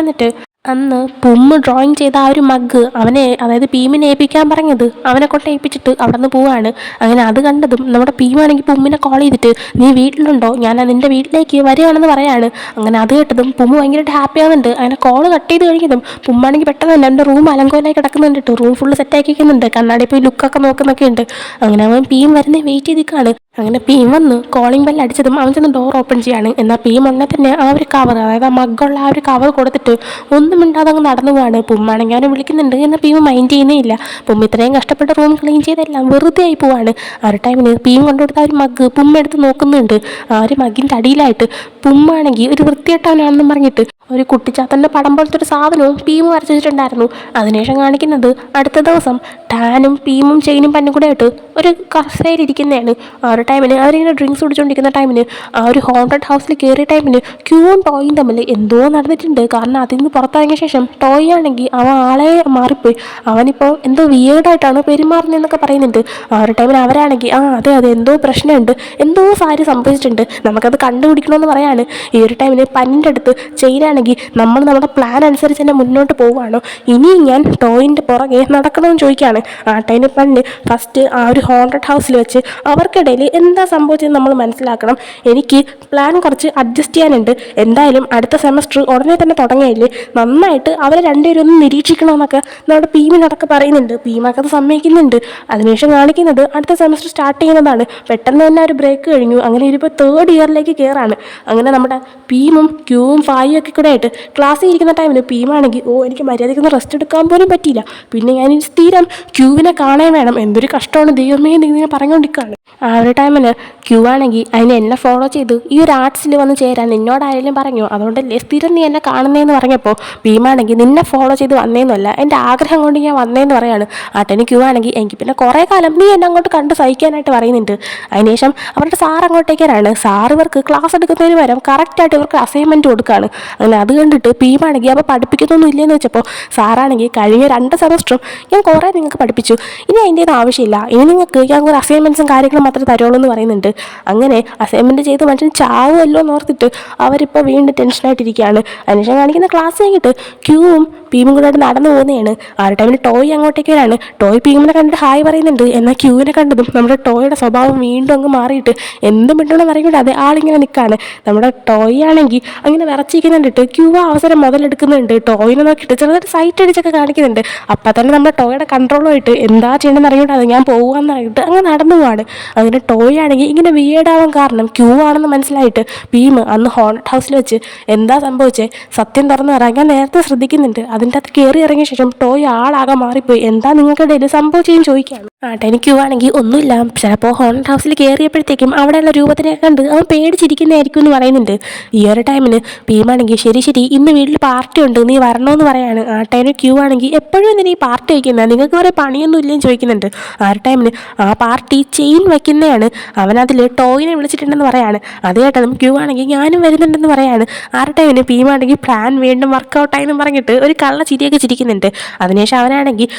വന്നിട്ട് അന്ന് പുമ്മ് ഡ്രോയിങ് ചെയ്ത ആ ഒരു മഗ് അവനെ, അതായത് ഭീമിനെ ഏൽപ്പിക്കാൻ പറഞ്ഞത്, അവനെ കൊണ്ട് ഏൽപ്പിച്ചിട്ട് അവിടെ നിന്ന് പോവാണ്. അങ്ങനെ അത് കണ്ടതും നമ്മുടെ ഭീമാണെങ്കിൽ പുമ്മിനെ കോൾ ചെയ്തിട്ട് നീ വീട്ടിലുണ്ടോ, ഞാൻ നിൻ്റെ വീട്ടിലേക്ക് വരികയാണെന്ന് പറയാണ്. അങ്ങനെ അത് കേട്ടതും പുമ്മ് ഭയങ്കരമായിട്ട് ഹാപ്പി ആവുന്നുണ്ട്. അങ്ങനെ കോൾ കട്ട് ചെയ്ത് കഴിഞ്ഞതും പുമ്മാണെങ്കിൽ പെട്ടെന്ന് തന്നെ എൻ്റെ റൂം അലങ്കോലായി കിടക്കുന്നുണ്ട് കേട്ടോ. റൂം ഫുള്ള് സെറ്റാക്കി വയ്ക്കുന്നുണ്ട്, കണ്ണാടി പോയി ലുക്കൊക്കെ നോക്കുന്നൊക്കെ ഉണ്ട്. അങ്ങനെ അവൻ ഭീം വരുന്നേ വെയിറ്റ് ചെയ്ത് നിൽക്കുകയാണ്. അങ്ങനെ ഭീം വന്ന് കോളിംഗ് ബെൽ അടിച്ചതും അവൻ ചെന്ന് ഡോർ ഓപ്പൺ ചെയ്യാണ്. എന്നാൽ ഭീം ഉടനെ തന്നെ ആ ഒരു കവർ, അതായത് ആ മഗ്ഗുള്ള ആ ഒരു കവർ കൊടുത്തിട്ട് ഒന്നും മിണ്ടാതെ അങ്ങ് നടന്നു പോവാണ്. പുമ്മാണെങ്കിൽ അവനെ വിളിക്കുന്നുണ്ട്, എന്നാൽ ഭീം മൈൻഡ് ചെയ്യുന്നേ ഇല്ല. പുമ്മ ഇത്രയും കഷ്ടപ്പെട്ട് റൂം ക്ലീൻ ചെയ്തെല്ലാം വെറുതെ ആയി പോവാണ്. ആ ഒരു ടൈമിന് ഭീം കൊണ്ടുകൊടുത്ത ആ ഒരു മഗ്ഗ് പുമ്മ എടുത്ത് നോക്കുന്നുണ്ട്. ആ ഒരു മഗ്ഗിൻ്റെ അടിയിലായിട്ട് പുമ്മാണെങ്കിൽ ഒരു വൃത്തികെട്ടവനാണെന്നും പറഞ്ഞിട്ട് ഒരു കുട്ടിച്ചാത്തൻ്റെ പടം പോലത്തെ ഒരു സാധനവും ഭീം വരച്ചു വെച്ചിട്ടുണ്ടായിരുന്നു. അതിനുശേഷം കാണിക്കുന്നത് അടുത്ത ദിവസം ടാനും ഭീമും ചെയിനും പന്നും കൂടെ ആയിട്ട് ഒരു കസേരയിലിരിക്കുന്നതാണ്. ആ ഒരു ടൈമിന് അവരിങ്ങനെ ഡ്രിങ്ക്സ് കുടിച്ചുകൊണ്ടിരിക്കുന്ന ടൈമിന് ആ ഒരു ഹോണ്ടഡ് ഹൗസിൽ കയറിയ ടൈമിന് ക്യൂവും ടോയും തമ്മിൽ എന്തോ നടന്നിട്ടുണ്ട്. കാരണം അതിൽ നിന്ന് പുറത്തിറങ്ങിയ ശേഷം ടോയ് ആണെങ്കിൽ അവൻ ആളെ മാറിപ്പോയി. അവനിപ്പോൾ എന്തോ വിയേർഡായിട്ടാണ് പെരുമാറുന്നതെന്നൊക്കെ പറയുന്നുണ്ട്. ആ ഒരു ടൈമിൽ അവരാണെങ്കിൽ അതെ അതെ എന്തോ പ്രശ്നമുണ്ട്, എന്തോ കാര്യം സംഭവിച്ചിട്ടുണ്ട്, നമുക്കത് കണ്ടുപിടിക്കണമെന്ന് പറയാണ്. ഈ ഒരു ടൈമിൽ പന്നിൻ്റെ അടുത്ത് ചെയിനാണെങ്കിൽ നമ്മൾ നമ്മുടെ പ്ലാൻ അനുസരിച്ച് തന്നെ മുന്നോട്ട് പോവുകയാണോ, ഇനിയും ഞാൻ ടോയിൻ്റെ പുറകെ നടക്കണമെന്ന് ചോദിക്കുകയാണ്. ആ ടൈമിൽ പണ്ട് ഫസ്റ്റ് ആ ഒരു ഹോണ്ടഡ് ഹൗസിൽ വെച്ച് അവർക്കിടയിൽ എന്താ സംഭവിച്ചതെന്ന് നമ്മൾ മനസ്സിലാക്കണം. എനിക്ക് പ്ലാൻ കുറച്ച് അഡ്ജസ്റ്റ് ചെയ്യാനുണ്ട്. എന്തായാലും അടുത്ത സെമസ്റ്റർ ഉടനെ തന്നെ തുടങ്ങിയില്ലേ, നന്നായിട്ട് അവരെ രണ്ടുപേരും ഒന്ന് നിരീക്ഷിക്കണമെന്നൊക്കെ നമ്മുടെ ഭീമിനടക്കം പറയുന്നുണ്ട്. ഭീമൊക്കെ അത് സമ്മതിക്കുന്നുണ്ട്. അതിനുശേഷം കാണിക്കുന്നത് അടുത്ത സെമസ്റ്റർ സ്റ്റാർട്ട് ചെയ്യുന്നതാണ്. പെട്ടെന്ന് തന്നെ ഒരു ബ്രേക്ക് കഴിഞ്ഞു. അങ്ങനെ ഇപ്പോൾ തേർഡ് ഇയറിലേക്ക് കയറാണ്. അങ്ങനെ നമ്മുടെ ഭീമും ക്യൂവും ഫായും ഒക്കെ കൂടെ ആയിട്ട് ക്ലാസ്സിൽ ഇരിക്കുന്ന ടൈമിൽ ഭീമാണെങ്കിൽ എനിക്ക് മര്യാദയ്ക്കൊന്ന് റെസ്റ്റ് എടുക്കാൻ പോലും പറ്റിയില്ല. പിന്നെ ഞാൻ സ്ഥിരം ക്യൂവിനെ കാണാൻ വേണം, എന്തൊരു കഷ്ടമാണ് ദൈവമേ എന്നിങ്ങനെ പറഞ്ഞുകൊണ്ടിരിക്കുകയാണ്. ആ ഒരു ടൈമിൽ ക്യൂ ആണെങ്കിൽ അതിനെ എന്നെ ഫോളോ ചെയ്ത് ഈ ഒരു ആർട്സിൽ വന്ന് ചേരാൻ എന്നോടായാലും പറഞ്ഞു, അതുകൊണ്ടല്ലേ സ്ഥിരം നീ എന്നെ കാണുന്നതെന്ന് പറഞ്ഞപ്പോൾ ഭീമാണെങ്കിൽ നിന്നെ ഫോളോ ചെയ്ത് വന്നേന്നല്ല, എൻ്റെ ആഗ്രഹം കൊണ്ട് ഞാൻ വന്നേന്ന് പറയാണ്. ആട്ടന് ക്യൂ ആണെങ്കിൽ എനിക്ക് പിന്നെ കുറേ കാലം നീ എന്നെ അങ്ങോട്ട് കണ്ട് സഹിക്കാനായിട്ട് പറയുന്നുണ്ട്. അതിനുശേഷം അവരുടെ സാർ അങ്ങോട്ടേക്കാണ്. സാർ ഇവർക്ക് ക്ലാസ് എടുക്കുന്നതിന് പകരം കറക്റ്റായിട്ട് ഇവർക്ക് അസൈൻമെൻറ്റ് കൊടുക്കുകയാണ്. അങ്ങനെ അത് കണ്ടിട്ട് ഭീമാണെങ്കിൽ അപ്പോൾ പഠിപ്പിക്കുന്നൊന്നും ഇല്ലയെന്ന് വെച്ചപ്പോൾ സാറാണെങ്കിൽ കഴിഞ്ഞ 2 സെമസ്റ്ററും ഞാൻ കുറേ നിങ്ങൾക്ക് പഠിപ്പിച്ചു, ഇനി അതിൻ്റെയൊന്നും ആവശ്യമില്ല, ഇനി നിങ്ങൾക്ക് ഞാൻ കുറേ അസൈൻമെൻറ്റ്സും കാര്യങ്ങളും മാത്രമേ തരുള്ളൂ എന്ന് പറയുന്നുണ്ട്. അങ്ങനെ അസൈൻമെൻറ്റ് ചെയ്ത് മനുഷ്യൻ ചാവുമല്ലോ എന്ന് ഓർത്തിട്ട് അവരിപ്പോൾ വീണ്ടും ടെൻഷനായിട്ടിരിക്കുകയാണ്. അതിനുശേഷം കാണിക്കുന്ന ക്ലാസ് കഴിഞ്ഞിട്ട് ക്യൂവും ഭീമും കൂടെ നടന്നു പോകുന്നതാണ്. ആ ഒരു ടൈമിൽ ടോയ് അങ്ങോട്ടേക്ക് വരാണ്. ടോയ് ഭീമിനെ കണ്ടിട്ട് ഹായ് പറയുന്നുണ്ട്. എന്നാൽ ക്യൂവിനെ കണ്ടതും നമ്മുടെ ടോയുടെ സ്വഭാവം വീണ്ടും അങ്ങ് മാറിയിട്ട് എന്തും മിണ്ടണമെന്ന് അറിയില്ലാതെ ആളിങ്ങനെ നിൽക്കുകയാണ്. നമ്മുടെ ടോയ് ആണെങ്കിൽ അങ്ങനെ വിറച്ചിരിക്കുന്നുണ്ടിട്ട് ക്യൂ അവസരം മുതലെടുക്കുന്നുണ്ട്. ടോയിനെ നോക്കിയിട്ട് ചെറുതായിട്ട് സൈറ്റ് അടിച്ചൊക്കെ കാണിക്കുന്നുണ്ട്. അപ്പം തന്നെ നമ്മുടെ ടോയുടെ കൺട്രോളുമായിട്ട് എന്താ ചെയ്യണമെന്ന് അറിയില്ലാതെ ഞാൻ പോകുകയെന്ന് പറഞ്ഞിട്ട് അങ്ങ് നടന്നു പോവാണ്. അങ്ങനെ ടോയ് ആണെങ്കിൽ ഇങ്ങനെ വിയേർഡാവാൻ കാരണം ക്യൂ ആണെന്ന് മനസ്സിലായിട്ട് ഭീം അന്ന് ഹോണ്ടഡ് ഹൗസിൽ വെച്ച് എന്താ സംഭവിച്ചേ, സത്യം തുറന്നു പറയാൻ ഞാൻ നേരത്തെ ശ്രദ്ധിക്കുന്നുണ്ട്. അതിൻ്റെ അകത്ത് കയറി ഇറങ്ങിയ ശേഷം ടോയ് ആളാകെ മാറിപ്പോയി, എന്താ നിങ്ങൾക്കിടയിൽ സംഭവിച്ചെന്ന് ചോദിക്കുകയാണ്. എനിക്ക് ആണെങ്കിൽ ഒന്നുമില്ല, ചിലപ്പോൾ ഹോണ്ടഡ് ഹൗസിൽ കയറിയപ്പോഴത്തേക്കും അവിടെയുള്ള രൂപത്തിനെ കണ്ട് അവൻ പേടിച്ചിരിക്കുന്നതായിരിക്കും എന്ന് പറയുന്നുണ്ട്. ഈ ഒരു ടൈമിന് ഭീമാണെങ്കിൽ ശരി ഇന്ന് വീട്ടിൽ പാർട്ടി ഉണ്ട്, നീ വരണമെന്ന് പറയാണ്. ആ ടൈമിൽ ക്യൂ ആണെങ്കിൽ എപ്പോഴും എന്തിനാ ഈ പാർട്ടി വയ്ക്കുന്നത്, നിങ്ങൾക്ക് വേറെ പണിയൊന്നും ഇല്ലെന്ന് ചോദിക്കുന്നുണ്ട്. ആ ഒരു ടൈമിന് ആ പാർട്ടി ചെയിൻ വയ്ക്കുന്നതാണ്. അവനതിൽ ടോയിനെ വിളിച്ചിട്ടുണ്ടെന്ന് പറയാണ്. അത് കേട്ടതും ക്യൂ ആണെങ്കിൽ ഞാനും വരുന്നുണ്ടെന്ന് പറയാണ്. ആ ഒരു ടൈമിന് ഭീമാണെങ്കിൽ പ്ലാൻ വീണ്ടും വർക്കൗട്ടായെന്ന് പറഞ്ഞിട്ട് ഒരു കള്ള ചിരിയൊക്കെ ചിരിക്കുന്നുണ്ട്. അതിനുശേഷം അവനാണെങ്കിൽ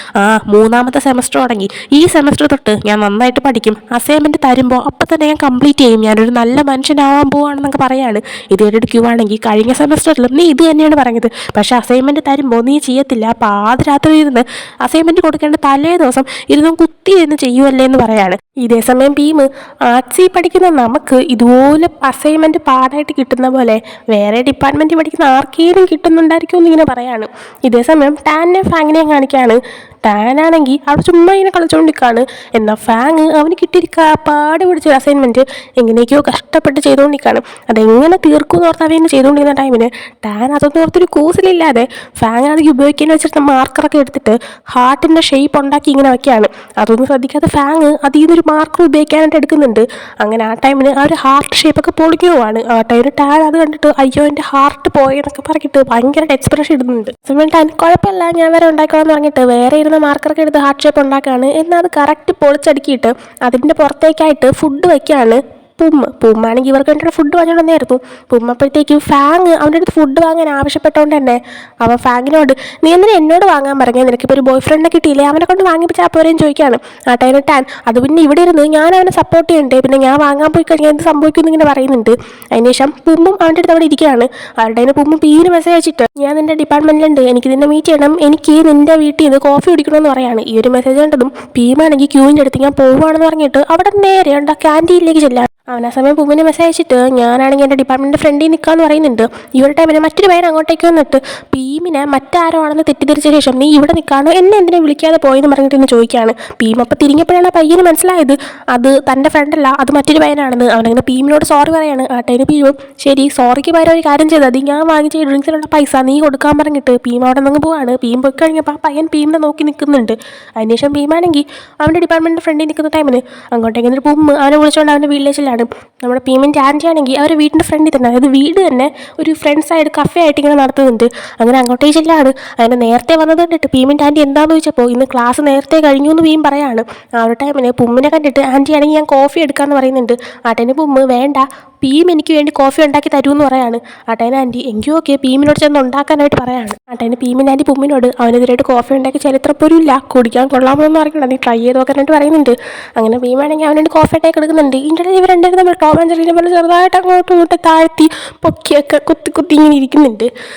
3ാമത്തെ സെമസ്റ്റർ തുടങ്ങി, ഈ സെമസ്റ്റർ തൊട്ട് ഞാൻ നന്നായിട്ട് പഠിക്കും, അസൈൻമെൻറ്റ് തരുമ്പോൾ അപ്പം തന്നെ ഞാൻ കംപ്ലീറ്റ് ചെയ്യും, ഞാനൊരു നല്ല മനുഷ്യനാവാൻ പോവാണെന്നൊക്കെ പറയാണ്. ഇത് കേട്ടിട്ട് ക്യൂ ആണെങ്കിൽ കഴിഞ്ഞ സെമസ്റ്ററിലും നീ ഇത് തന്നെയാണ് പറഞ്ഞത്, പക്ഷേ അസൈൻമെൻറ്റ് തരുമ്പോൾ നീ ചെയ്യത്തില്ല, പാതിരാത്രി ഇരുന്ന് അസൈൻമെൻറ്റ് കൊടുക്കേണ്ട തലേ ദിവസം ഇരുന്ന് കുത്തി ഇരുന്ന് ചെയ്യുമല്ലേ എന്ന് പറയാണ്. ഇതേ സമയം ഭീം ആർട്സിൽ പഠിക്കുന്ന നമുക്ക് ഇതുപോലെ അസൈൻമെൻറ്റ് പാടായിട്ട് കിട്ടുന്ന പോലെ വേറെ ഡിപ്പാർട്ട്മെൻറ്റിൽ പഠിക്കുന്ന ആർക്കെങ്കിലും കിട്ടുന്നുണ്ടായിരിക്കും എന്നിങ്ങനെ പറയാണ്. ഇതേ സമയം ടാനിനെ ഫാങ്ങിനെയും കാണിക്കുകയാണ്. ടാനാണെങ്കിൽ അവിടെ ചുമ്മാ ഇങ്ങനെ കളിച്ചുകൊണ്ടിരിക്കുകയാണ്. എന്നാൽ ഫാങ് അവന് കിട്ടിയിരിക്കുക പാട് പിടിച്ചൊരു അസൈൻമെൻറ്റ് എങ്ങനെയൊക്കെയോ കഷ്ടപ്പെട്ട് ചെയ്തുകൊണ്ടിരിക്കുകയാണ്. അതെങ്ങനെ തീർക്കുമെന്ന് ഓർത്ത് അവനെ ചെയ്തുകൊണ്ടിരിക്കുന്ന ടൈമിന് ടാൻ അതൊന്നും ഓർത്തൊരു കൂസിലില്ലാതെ ഫാങ് ആണെങ്കിൽ ഉപയോഗിക്കാൻ വെച്ചിട്ട് മാർക്കറൊക്കെ എടുത്തിട്ട് ഹാർട്ടിൻ്റെ ഷേപ്പ് ഉണ്ടാക്കി ഇങ്ങനെ വയ്ക്കുകയാണ്. അതൊന്നും ശ്രദ്ധിക്കാതെ ഫാങ് അതിൽ നിന്നൊരു മാർക്കർ ഉപയോഗിക്കാനായിട്ട് എടുക്കുന്നുണ്ട്. അങ്ങനെ ആ ടൈമിന് ആ ഒരു ഹാർട്ട് ഷേപ്പൊക്കെ പൊളിക്കുകയാണ്. ആ ടൈമിൽ ടാൻ അത് കണ്ടിട്ട് അയ്യോ എൻ്റെ ഹാർട്ട് പോയെന്നൊക്കെ പറഞ്ഞിട്ട് ഭയങ്കരമായിട്ട് എക്സ്പ്രഷൻ ഇടുന്നുണ്ട്. സമയം ടാൻ കുഴപ്പമില്ല ഞാൻ വരെ ഉണ്ടാക്കണമെന്ന് പറഞ്ഞിട്ട് വേറെ മാർക്കറൊക്കെ എടുത്ത് ഹാർട്ട് ഷേപ്പ് ഉണ്ടാക്കുകയാണ്. എന്നാൽ അത് കറക്റ്റ് പൊളിച്ചടുക്കിയിട്ട് അതിൻ്റെ പുറത്തേക്കായിട്ട് ഫുഡ് വയ്ക്കുകയാണ് പൂമ്മാണെങ്കിൽ ഇവർക്ക് വേണ്ടിയിട്ട് ഫുഡ് വാങ്ങാൻ വന്നായിരുന്നു. പൂമ്മപ്പോഴത്തേക്കും ഫാങ് അവൻ്റെ അടുത്ത് ഫുഡ് വാങ്ങാൻ ആവശ്യപ്പെട്ടുകൊണ്ട് തന്നെ അവൻ ഫാങ്ങിനോട് നീ എന്തിനാ എന്നോട് വാങ്ങാൻ പറഞ്ഞാൽ നിനക്കിപ്പോൾ ഒരു ബോയ് ഫ്രണ്ടിനെ കിട്ടിയില്ലേ, അവനെ കൊണ്ട് വാങ്ങിപ്പിച്ചാൽ പോരെയും ചോദിക്കുകയാണ്. ടാൻ അത് പിന്നെ ഇവിടെ ഇരുന്ന് ഞാൻ അവനെ സപ്പോർട്ട് ചെയ്യണ്ടേ, പിന്നെ ഞാൻ വാങ്ങാൻ പോയി കഴിഞ്ഞാൽ എന്ത് സംഭവിക്കും എന്നിങ്ങനെ പറയുന്നുണ്ട്. അതിനുശേഷം പുമ്മും അവൻ്റെ അടുത്ത് അവിടെ ഇരിക്കുകയാണ്. അവരുടെ പുമ്മും പീവിന് മെസ്സേജ് അയച്ചിട്ട് ഞാൻ നിൻ്റെ ഡിപ്പാർട്ട്മെൻറ്റിലുണ്ട്, എനിക്ക് നിന്നെ മീറ്റ് ചെയ്യണം, എനിക്ക് നിൻ്റെ വീട്ടിൽ നിന്ന് കോഫി കുടിക്കണമെന്ന് പറയാണ്. ഈ ഒരു മെസ്സേജ് കണ്ടതും പീമാണെങ്കിൽ ക്യൂവിൻ്റെ അടുത്ത് ഞാൻ പോവുകയാണെന്ന് പറഞ്ഞിട്ട് അവിടെ നേരെ ഉണ്ട് ക്യാൻറ്റീനിലേക്ക് ചെല്ലാണ്. അവൻ ആ സമയം പൂവിന് മെസ്സേജ് അയച്ചിട്ട് ഞാനാണെങ്കിൽ എൻ്റെ ഡിപ്പാർട്ട്മെൻറ്റ് ഫ്രണ്ടിൽ നിൽക്കാമെന്ന് പറയുന്നുണ്ട്. ഈ ഒരു ടൈമിന് മറ്റൊരു പേര് അങ്ങോട്ടേക്ക് വന്നിട്ട് ഭീമിനെ മറ്റാരോ ആണെന്ന് തെറ്റിദ്ധരിച്ച ശേഷം നീ ഇവിടെ നിൽക്കാണോ, എന്നെ എന്തിനെ വിളിക്കാതെ പോയെന്ന് പറഞ്ഞിട്ട് എന്നെ ചോദിക്കുകയാണ്. ഭീം അപ്പം തിരിഞ്ഞപ്പോഴാണ് ആ പയ്യന് മനസ്സിലായത് അത് തൻ്റെ ഫ്രണ്ടല്ല, അത് മറ്റൊരു പയ്യനാണെന്ന്. അവനങ്ങനെ ഭീമിനോട് സോറി പറയാണ്. ആട്ടേന് ഭീമും ശരി സോറിക്ക് പകരം ഒരു കാര്യം ചെയ്തത് ഞാൻ വാങ്ങിച്ച ഡ്രിങ്ക്സിലുള്ള പൈസ നീ കൊടുക്കാൻ പറഞ്ഞിട്ട് ഭീം അവിടെ നിന്ന് പോവാണ്. ഭീം പോയി കഴിഞ്ഞപ്പോൾ ആ പയ്യൻ ഭീമിനെ നോക്കി നിൽക്കുന്നുണ്ട്. അതിനുശേഷം ഭീമാണെങ്കിൽ അവൻ്റെ ഡിപ്പാർട്ട്മെൻറ്റ് ഫ്രണ്ടിൽ നിൽക്കുന്ന ടൈമിന് അങ്ങോട്ടേക്ക് എന്നിട്ട് പൂമ്മ് അവനെ വിളിച്ചുകൊണ്ട് അവൻ്റെ വീട്ടിലേച്ചിലാണ്. നമ്മുടെ പീമിൻ്റെ ആൻറ്റി ആണെങ്കിൽ അവരുടെ വീടിൻ്റെ ഫ്രണ്ടിൽ തന്നെ, അതായത് വീട് തന്നെ ഒരു ഫ്രണ്ട് സൈഡ് കഫേ ആയിട്ട് ഇങ്ങനെ നടത്തുന്നുണ്ട്. അങ്ങനെ അങ്ങോട്ടേക്ക് ചെല്ലാണ്. അങ്ങനെ നേരത്തെ വന്നത് കണ്ടിട്ട് പീമിൻ്റെ ആൻറ്റി എന്താണെന്ന് ചോദിച്ചപ്പോൾ ഇന്ന് ക്ലാസ് നേരത്തെ കഴിഞ്ഞു എന്ന് പീം പറയാണ്. ആ ഒരു ടൈമിന് പുമ്മിനെ കണ്ടിട്ട് ആൻറ്റി ആണെങ്കിൽ ഞാൻ കോഫി എടുക്കാമെന്ന് പറയുന്നുണ്ട്. ആട്ടേന് പുമ്മ് വേണ്ട, പീം എനിക്ക് വേണ്ടി കോഫി ഉണ്ടാക്കി തരുമെന്ന് പറയാണ്. ആട്ടേനെ ആൻറ്റി എങ്കിൽ ഓക്കെ പീമിനോട് ചെന്ന് ഉണ്ടാക്കാനായിട്ട് പറയാണ്. ആട്ടേന് പീമിൻ്റെ ആൻറ്റി പുമ്മിനോട് അവനെതിരായിട്ട് കോഫി ഉണ്ടാക്കി ചരിത്രം പോലും ഇല്ല, കുടിക്കാൻ കൊള്ളാമെന്ന് പറഞ്ഞിട്ടുണ്ട്, നീ ട്രൈ ചെയ്ത് നോക്കാനായിട്ട് പറയുന്നുണ്ട്. അങ്ങനെ പീമാണെങ്കിൽ അവനോട് കോഫി ഉണ്ടാക്കി എടുക്കുന്നുണ്ട്. ഇതിൻ്റെ ഇവർ രണ്ടുപേരും നമ്മൾ ടോം ആൻഡ് ജെറിനെ പോലെ ചെറുതായിട്ട് അങ്ങോട്ടും ഇങ്ങോട്ട് താഴ്ത്തി പൊക്കിയൊക്കെ കുത്തി ഇങ്ങനെ ഇരിക്കുന്നുണ്ട്.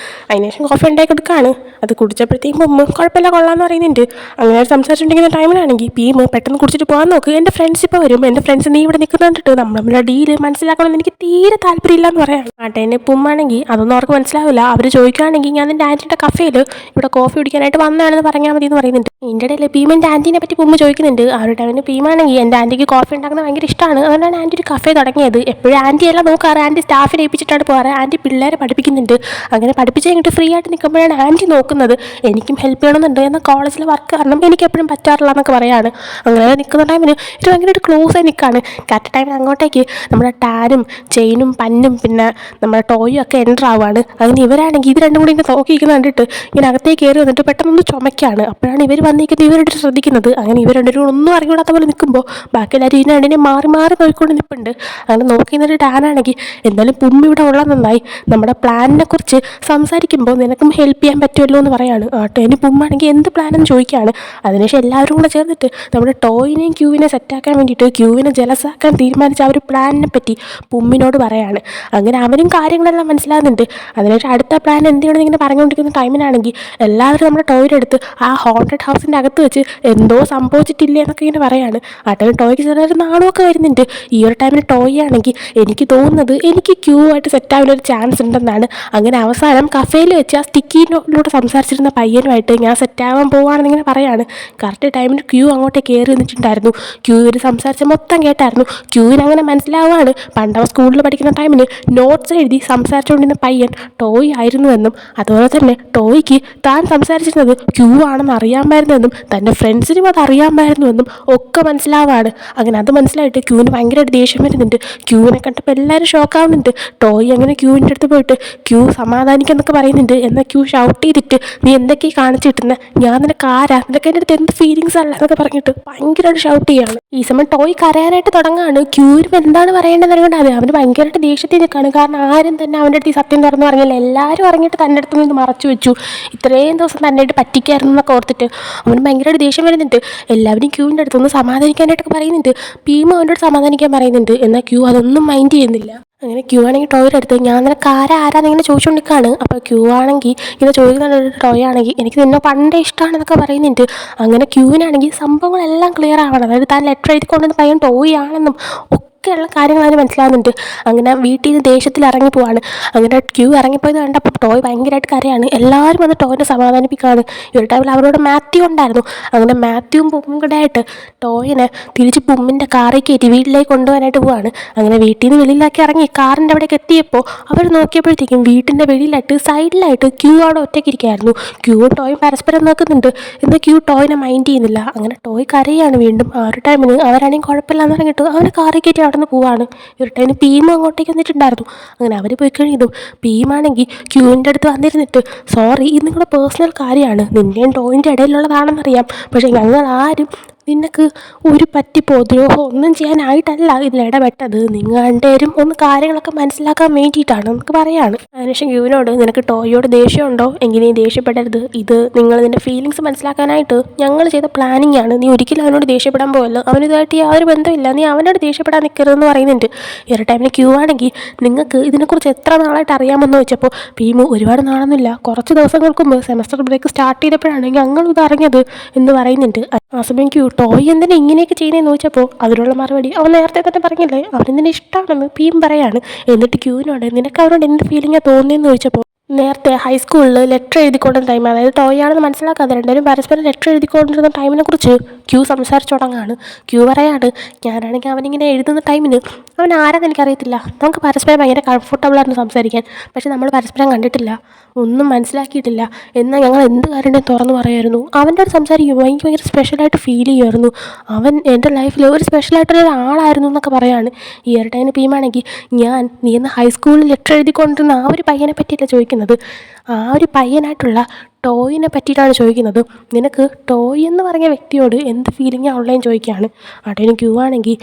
അതിനുശേഷം കോഫി ഉണ്ടാക്കി എടുക്കുകയാണ്. അത് കുടിച്ചപ്പോഴത്തേക്കും പുമ്മ് കുഴപ്പമില്ല കൊള്ളാമെന്ന് പറയുന്നുണ്ട്. അങ്ങനെ സംസാരിച്ചിട്ടുണ്ടെങ്കിൽ ടൈമിലാണെങ്കിൽ പീം പെട്ടെന്ന് കുടിച്ചിട്ട് പോകാൻ നോക്ക്, എൻ്റെ ഫ്രണ്ട്സ് ഇപ്പോൾ വരും, എൻ്റെ ഫ്രണ്ട്സ് നീ ഇവിടെ നിൽക്കുന്നുണ്ടിട്ട് നമ്മൾ നമ്മുടെ ഡീല് മനസ്സിലാക്കണമെന്ന് എനിക്ക് തീരെ താല്പര്യമില്ല എന്ന് പറയാം. ആട്ടേനെ പുമ്മാണെങ്കിൽ അതൊന്നും അവർക്ക് മനസ്സിലാവില്ല. അവർ ചോദിക്കുകയാണെങ്കിൽ ഞാൻ എൻ്റെ ആൻറ്റിൻ്റെ കഫേയിൽ ഇവിടെ കോഫി കുടിക്കാനായിട്ട് വന്നതാണെന്ന് പറഞ്ഞാൽ മതി എന്ന് പറയുന്നുണ്ട്. ഇതിൻ്റെ ഇടയിൽ പീമിൻ്റെ ആൻറ്റീനെ പറ്റി പുമ്മ ചോദിക്കുന്നുണ്ട്. ആ ഒരു ടൈമിന് പീമാണെങ്കിൽ എൻ്റെ ആൻറ്റിക്ക് കോഫി ഉണ്ടാക്കുന്നത് ഭയങ്കര ഇഷ്ടമാണ്, അതുകൊണ്ടാണ് ആൻറ്റി ഒരു കഫേ തുടങ്ങിയത്. എപ്പോഴും ആൻറ്റി എല്ലാം നോക്കാറ്, ആൻറ്റി സ്റ്റാഫിനെ ഏൽപ്പിച്ചിട്ടാണ് പോകാറ്, ആൻറ്റി പിള്ളേരെ പഠിപ്പിക്കുന്നുണ്ട്. അങ്ങനെ പഠിപ്പിച്ച് കഴിഞ്ഞിട്ട് ഫ്രീ ആയിട്ട് നിൽക്കുമ്പോഴാണ് ആൻറ്റി നോക്കുന്നത്. എനിക്കും ഹെൽപ്പ് ചെയ്യണമെന്നുണ്ട്, എന്നാൽ കോളേജിലെ വർക്ക് കാരണം എനിക്ക് എപ്പോഴും പറ്റാറില്ല എന്നൊക്കെ പറയാണ്. അങ്ങനെ നിൽക്കുന്ന ടൈമിന് ഇത് ഭയങ്കര ഒരു ക്ലോസ് ആയി നിൽക്കുകയാണ്. കറക്റ്റ് ടൈമിന് അങ്ങോട്ടേക്ക് നമ്മുടെ ടാനും ചെയിനും പന്നും പിന്നെ നമ്മുടെ ടോയും ഒക്കെ എൻ്റർ ആവുകയാണ്. അങ്ങനെ ഇവരാണെങ്കിൽ ഇത് രണ്ടും കൂടി ഇങ്ങനെ നോക്കിയിരിക്കുന്ന കണ്ടിട്ട് ഇങ്ങനെ അകത്തേക്ക് കയറി വന്നിട്ട് പെട്ടെന്നൊന്ന് ചുമയ്ക്കാണ്. അപ്പോഴാണ് ഇവർ വന്നിരിക്കുന്നത് ഇവരോട് ശ്രദ്ധിക്കുന്നത്. അങ്ങനെ ഇവർ രണ്ടുപേരും ഒന്നും അറിഞ്ഞുകൂടാത്ത പോലെ നിൽക്കുമ്പോൾ ബാക്കി എല്ലാവരും ഇതിനെ രണ്ടിനെ മാറി മാറി നോക്കിക്കൊണ്ട് നിൽപ്പുണ്ട്. അങ്ങനെ നോക്കിയിരുന്നൊരു ടാനാണെങ്കിൽ എന്തായാലും പുമ്മി ഇവിടെ ഉള്ളത് നന്നായി, നമ്മുടെ പ്ലാനിനെ കുറിച്ച് സംസാരിക്കുമ്പോൾ നിനക്കും ഹെൽപ്പ് ചെയ്യാൻ പറ്റുമല്ലോ എന്ന് പറയാണ്. ഇനി പുമ്മാണെങ്കിൽ എന്ത് പ്ലാനെന്ന് ചോദിക്കുകയാണ്. അതിനുശേഷം എല്ലാവരും കൂടെ ചേർന്നിട്ട് നമ്മുടെ ടോയിനെയും ക്യൂവിനെ സെറ്റാക്കാൻ വേണ്ടിയിട്ട് ക്യൂവിനെ ജലസാക്കാൻ തീരുമാനിച്ച ആ ഒരു പ്ലാനിനെ പറ്റി പുമ്മിനോട് പറയാണ്. അങ്ങനെ അവനും കാര്യങ്ങളെല്ലാം മനസ്സിലാകുന്നുണ്ട്. അതിനുശേഷം അടുത്ത പ്ലാൻ എന്തെയാണെന്ന് ഇങ്ങനെ പറഞ്ഞുകൊണ്ടിരിക്കുന്ന ടൈമിനാണെങ്കിൽ എല്ലാവരും നമ്മുടെ ടോയുടെ അടുത്ത് ആ ഹോണ്ടഡ് ഹൗസിൻ്റെ അകത്ത് വെച്ച് എന്തോ സംഭവിച്ചിട്ടില്ലേ എന്നൊക്കെ ഇങ്ങനെ പറയാണ്. ടൈമിൽ ടോയ്ക്ക് ചെറിയൊരു നാണമൊക്കെ വരുന്നുണ്ട്. ഈ ഒരു ടൈമിൽ ടോയ് ആണെങ്കിൽ എനിക്ക് തോന്നുന്നത് എനിക്ക് ക്യൂ ആയിട്ട് സെറ്റാവാനൊരു ചാൻസ് ഉണ്ടെന്നാണ്. അങ്ങനെ അവസാനം കഫേയിൽ വെച്ച് ആ സ്റ്റിക്കിയിലൂടെ സംസാരിച്ചിരുന്ന പയ്യനുമായിട്ട് ഞാൻ സെറ്റാവാൻ പോവുകയാണെന്ന് ഇങ്ങനെ പറയാണ്. കറക്റ്റ് ടൈമിന് ക്യൂ അങ്ങോട്ടേ കയറി നിന്നിട്ടുണ്ടായിരുന്നു. ക്യൂവിന് സംസാരിച്ച മൊത്തം കേട്ടായിരുന്നു. ക്യൂവിന് അങ്ങനെ മനസ്സിലാവുകയാണ് പണ്ടവ സ്കൂളിൽ പഠിക്കുന്ന ടൈമിന് നോട്ട്സ് എഴുതി സംസാരിച്ചുകൊണ്ടിരുന്ന പയ്യൻ ടോയ് ആയിരുന്നുവെന്നും അതുപോലെ തന്നെ ടോയ്ക്ക് താൻ സംസാരിച്ചിരുന്നത് ക്യൂ ആണെന്ന് അറിയാമായിരുന്നുവെന്നും തൻ്റെ ഫ്രണ്ട്സിനും അത് അറിയാമായിരുന്നുവെന്നും ഒക്കെ മനസ്സിലാവാണ്. അങ്ങനെ അത് മനസ്സിലായിട്ട് ക്യൂവിന് ഭയങ്കരമായിട്ട് ദേഷ്യം വരുന്നുണ്ട്. ക്യൂവിനെ കണ്ടപ്പോൾ എല്ലാവരും ഷോക്കാവുന്നുണ്ട്. ടോയ് അങ്ങനെ ക്യൂവിൻ്റെ അടുത്ത് പോയിട്ട് ക്യൂ സമാധാനിക്കെന്നൊക്കെ പറയുന്നുണ്ട്. എന്നാൽ ക്യൂ ഷൗട്ട് ചെയ്തിട്ട് നീ എന്തൊക്കെയാണ് കാണിച്ചു കിട്ടുന്നത്, ഞാൻ നിനക്ക് ആരാ, നിനക്ക് എൻ്റെ അടുത്ത് എന്ത് ഫീലിങ്സ് അല്ല എന്നൊക്കെ പറഞ്ഞിട്ട് ഭയങ്കരമായിട്ട് ഷൗട്ട് ചെയ്യാണ്. ഈ സമയം ടോയ് കരയാനായിട്ട് തുടങ്ങുകയാണ്. ക്യൂവിന് എന്താണ് പറയേണ്ടതെന്ന് അറിയേണ്ടത് അത് അവന് ഭയങ്കരമായിട്ട് ദേഷ്യത്തിൽ നിൽക്കുകയാണ്. കാരണം ആരും തന്നെ അവൻ്റെ അടുത്ത് ഈ സത്യം തുറന്നു പറഞ്ഞില്ല, എല്ലാവരും ഇറങ്ങിയിട്ട് തൻ്റെ അടുത്ത് നിന്ന് മറച്ചു വെച്ചു, ഇത്രയും ദിവസം തന്നെ ആയിട്ട് പറ്റിക്കായിരുന്നു എന്നൊക്കെ ഓർത്തിട്ട് അവന് ഭയങ്കരമായിട്ട് ദേഷ്യം വരുന്നുണ്ട്. എല്ലാവരും ക്യൂവിൻ്റെ അടുത്തൊന്ന് സമാധാനിക്കാനായിട്ടൊക്കെ പറയുന്നുണ്ട്. പീമ അവൻ്റെ അടുത്ത് സമാധാനിക്കാൻ പറയുന്നുണ്ട്. എന്നാൽ ക്യൂ അതൊന്നും മൈൻഡ് ചെയ്യുന്നില്ല. അങ്ങനെ ക്യൂ ആണെങ്കിൽ ടോയുടെ അടുത്ത് ഞാൻ നിനക്ക് ആരാന്നിങ്ങനെ ചോദിച്ചുകൊണ്ടിരിക്കുകയാണ്. അപ്പോൾ ക്യൂ ആണെങ്കിൽ ഇങ്ങനെ ചോദിക്കുന്ന ടോയ് ആണെങ്കിൽ എനിക്ക് നിന്നെ പണ്ടേ ഇഷ്ടമാണെന്നൊക്കെ പറയുന്നുണ്ട്. അങ്ങനെ ക്യൂവിനാണെങ്കിൽ സംഭവങ്ങളെല്ലാം ക്ലിയർ ആവണം, അതായത് താൻ ലെറ്റർ എഴുതിക്കൊണ്ടെന്ന് പയ്യൻ ടോയ് ആണെന്നും ഒക്കെയുള്ള കാര്യങ്ങൾ അതിന് മനസ്സിലാകുന്നുണ്ട്. അങ്ങനെ വീട്ടിൽ നിന്ന് ദേഷ്യത്തിൽ ഇറങ്ങി പോവാണ്. അങ്ങനെ ക്യൂ ഇറങ്ങിപ്പോയത് കണ്ടപ്പോൾ ടോയ് ഭയങ്കരമായിട്ട് കരയാണ്. എല്ലാവരും വന്ന് ടോയിനെ സമാധാനിപ്പിക്കുകയാണ്. ഈ ഒരു ടൈമിൽ അവരോട് മാത്യു ഉണ്ടായിരുന്നു. അങ്ങനെ മാത്യുവും പുമ്മും കൂടെ ആയിട്ട് ടോയിനെ തിരിച്ച് പുമ്മിൻ്റെ കാറിൽ കയറ്റി വീട്ടിലേക്ക് കൊണ്ടുപോകാനായിട്ട് പോവാണ്. അങ്ങനെ വീട്ടിൽ നിന്ന് വെളിയിലാക്കി ഇറങ്ങി കാറിൻ്റെ അവിടേക്ക് എത്തിയപ്പോൾ അവർ നോക്കിയപ്പോഴത്തേക്കും വീട്ടിൻ്റെ വെളിയിലായിട്ട് സൈഡിലായിട്ട് ക്യൂ അവിടെ ഒറ്റയ്ക്കിരിക്കുകയായിരുന്നു. ക്യൂവും ടോയും പരസ്പരം നോക്കുന്നുണ്ട്. എന്നാൽ ക്യൂ ടോയിനെ മൈൻഡ് ചെയ്യുന്നില്ല. അങ്ങനെ ടോയ് കരയാണ് വീണ്ടും. ആ ഒരു ടൈമിന് അവരാണെങ്കിൽ കുഴപ്പമില്ലാന്ന് പറഞ്ഞിട്ട് അവരെ കാറിൽ കയറ്റി അവിടെ നിന്ന് പോവാണ്. ഒരു ടൈമിന് പീമും അങ്ങോട്ടേക്ക് വന്നിട്ടുണ്ടായിരുന്നു. അങ്ങനെ അവർ പോയി കഴിഞ്ഞതും പീമാണെങ്കിൽ ക്യൂവിൻ്റെ അടുത്ത് വന്നിരുന്നിട്ട് സോറി, ഇത് നിങ്ങളുടെ പേഴ്സണൽ കാര്യമാണ്, നിൻ്റെയും ടോയിൻ്റെ ഇടയിലുള്ളതാണെന്നറിയാം, പക്ഷേ ഞങ്ങൾ ആരും നിനക്ക് ഒരു പറ്റിപ്പോ ദ്രോഹം ഒന്നും ചെയ്യാനായിട്ടല്ല ഇതിൽ ഇടപെട്ടത്, നിങ്ങൾ രണ്ടുപേരും ഒന്ന് കാര്യങ്ങളൊക്കെ മനസ്സിലാക്കാൻ വേണ്ടിയിട്ടാണ് നമുക്ക് പറയാണ്. അതിനുശേഷം ക്യൂവിനോട് നിനക്ക് ടോയിയോട് ദേഷ്യമുണ്ടോ എങ്കിൽ നീ ദേഷ്യപ്പെടരുത്, ഇത് നിങ്ങൾ നിൻ്റെ ഫീലിങ്സ് മനസ്സിലാക്കാനായിട്ട് ഞങ്ങൾ ചെയ്ത പ്ലാനിങ് ആണ്, നീ ഒരിക്കലും അവനോട് ദേഷ്യപ്പെടാൻ പോകല്ലോ, അവനിതായിട്ട് യാതൊരു ബന്ധമില്ല, നീ അവനോട് ദേഷ്യപ്പെടാൻ നിൽക്കരുതെന്ന് പറയുന്നുണ്ട്. ഈ ഒരു ടൈമിൽ ക്യൂ ആണെങ്കിൽ നിങ്ങൾക്ക് ഇതിനെക്കുറിച്ച് എത്ര നാളായിട്ട് അറിയാമെന്ന് വെച്ചപ്പോൾ ഭീമു ഒരുപാട് നാളൊന്നുമില്ല, കുറച്ച് ദിവസങ്ങൾക്ക് മുമ്പ് സെമസ്റ്റർ ബ്രേക്ക് സ്റ്റാർട്ട് ചെയ്തപ്പോഴാണ് ഞങ്ങൾ ഇത് അറിഞ്ഞത് എന്ന് പറയുന്നുണ്ട്. ആ സമയം ക്യൂ ടോയ് എന്തിനാ ഇങ്ങനെയൊക്കെ ചെയ്യുന്നതെന്ന് ചോദിച്ചപ്പോൾ അതിനുള്ള മറുപടി അവൻ നേരത്തെ തന്നെ പറഞ്ഞില്ലേ അവനെന്തിനെ ഇഷ്ടമാണെന്ന് ഭീം പറയാണ്. എന്നിട്ട് ക്യൂവിനോട് നിനക്ക് അവനോട് എന്ത് ഫീലിംഗാണ് തോന്നുന്നതെന്ന് ചോദിച്ചപ്പോൾ നേരത്തെ ഹൈസ്കൂളിൽ ലെറ്റർ എഴുതിക്കൊണ്ടിരുന്ന ടൈം, അതായത് ടോയാണെന്ന് മനസ്സിലാക്കാതെ രണ്ടുപേരും പരസ്പരം ലെറ്റർ എഴുതിക്കൊണ്ടിരുന്ന ടൈമിനെ കുറിച്ച് ക്യൂ സംസാരിച്ചു തുടങ്ങാണ്. ക്യൂ പറയാണ് ഞാനാണെങ്കിൽ അവനിങ്ങനെ എഴുതുന്ന ടൈമിന് അവൻ ആരാന്ന് എനിക്കറിയത്തില്ല, നമുക്ക് പരസ്പരം ഭയങ്കര കംഫർട്ടബിളായിരുന്നു സംസാരിക്കാൻ, പക്ഷെ നമ്മൾ പരസ്പരം കണ്ടിട്ടില്ല, ഒന്നും മനസ്സിലാക്കിയിട്ടില്ല, എന്നാൽ ഞങ്ങൾ എന്ത് കാര്യം തുറന്നു പറയുമായിരുന്നു, അവൻ്റെ ഒരു സംസാരിക്കുമ്പോൾ എനിക്ക് ഭയങ്കര സ്പെഷ്യലായിട്ട് ഫീൽ ചെയ്യുമായിരുന്നു, അവൻ എൻ്റെ ലൈഫിൽ ഒരു സ്പെഷ്യലായിട്ടുള്ള ഒരാളായിരുന്നു എന്നൊക്കെ പറയാണ്. ഈ ഒരു ടൈമിന് ഭീമാണെങ്കിൽ നീ ഇന്ന് ഹൈസ്കൂളിൽ ലെറ്റർ എഴുതിക്കൊണ്ടിരുന്ന ആ ഒരു പയ്യനെ പറ്റിയില്ല ചോദിക്കുന്നത്, ആ ഒരു പയ്യനായിട്ടുള്ള ടോയിനെ പറ്റിയിട്ടാണ് ചോദിക്കുന്നത്. നിനക്ക് ടോയ് എന്ന് പറഞ്ഞ വ്യക്തിയോട് എന്ത് ഫീലിംഗാണ് ഉള്ളതെന്ന് ചോദിക്കുകയാണ്. അവിടെ ക്യൂ ആണെങ്കിൽ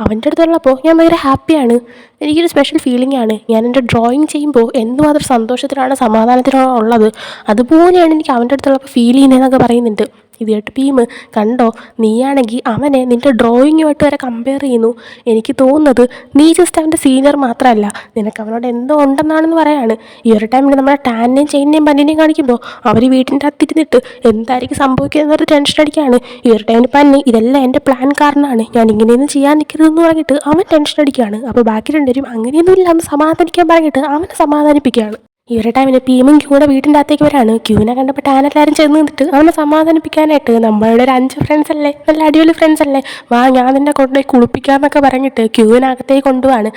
അവൻ്റെ അടുത്തുള്ളപ്പോൾ ഞാൻ ഭയങ്കര ഹാപ്പിയാണ്, എനിക്കൊരു സ്പെഷ്യൽ ഫീലിംഗ് ആണ്, ഞാൻ എൻ്റെ ഡ്രോയിങ് ചെയ്യുമ്പോൾ എന്തുമാത്രം സന്തോഷത്തിലാണ് സമാധാനത്തിലാണ് ഉള്ളത്, അതുപോലെയാണ് എനിക്ക് അവൻ്റെ അടുത്തുള്ളപ്പോൾ ഫീൽ ചെയ്യുന്നതെന്നൊക്കെ പറയുന്നുണ്ട്. ഇത് കേട്ട് ഭീം കണ്ടോ, നീയാണെങ്കിൽ അവനെ നിൻ്റെ ഡ്രോയിങ്ങുമായിട്ട് വരെ കമ്പയർ ചെയ്യുന്നു, എനിക്ക് തോന്നുന്നത് നീ ജസ്റ്റ് അവൻ്റെ സീനിയർ മാത്രമല്ല, നിനക്ക് അവനോട് എന്തോ ഉണ്ടെന്നാണെന്ന് പറയാണ്. ഈ ഒരു ടൈമിൽ നമ്മുടെ ടാനിനെയും ചെയിനിനെയും പന്നിനെയും കാണിക്കുമ്പോൾ അവർ വീട്ടിൻ്റെ അകത്തിരുന്നിട്ട് എന്തായിരിക്കും സംഭവിക്കുന്നതെന്നൊരു ടെൻഷൻ അടിക്കുകയാണ്. ഈ ഒരു ടൈമിൽ പന്നി ഇതെല്ലാം എൻ്റെ പ്ലാൻ കാരണമാണ്, ഞാൻ ഇങ്ങനെയൊന്നും ചെയ്യാൻ നിൽക്കരുതെന്ന് പറഞ്ഞിട്ട് അവൻ ടെൻഷൻ അടിക്കുകയാണ്. അപ്പോൾ ബാക്കി രണ്ടുപേരും അങ്ങനെയൊന്നും ഇല്ല എന്ന് സമാധാനിക്കാൻ പറഞ്ഞിട്ട് അവനെ സമാധാനിപ്പിക്കുകയാണ്. ഈ ഒരു ടൈമിന് ഭീമും ക്യൂടെ വീട്ടിൻ്റെ അകത്തേക്ക് വരാണ്. ക്യൂവിനെ കണ്ടപ്പോൾ ടാനെല്ലാവരും ചെന്ന് നിന്നിട്ട് അവനെ സമാധാനിപ്പിക്കാനായിട്ട് നമ്മളുടെ ഒരു 5 ഫ്രണ്ട്സ് അല്ലേ, നല്ല അടിപൊളി ഫ്രണ്ട്സ് അല്ലേ, വാ ഞാൻ നിന്നെ കൊണ്ടുപോയി കുളിപ്പിക്കാമെന്നൊക്കെ പറഞ്ഞിട്ട് ക്യൂവിനകത്തേക്ക് കൊണ്ടുപോവാണ്.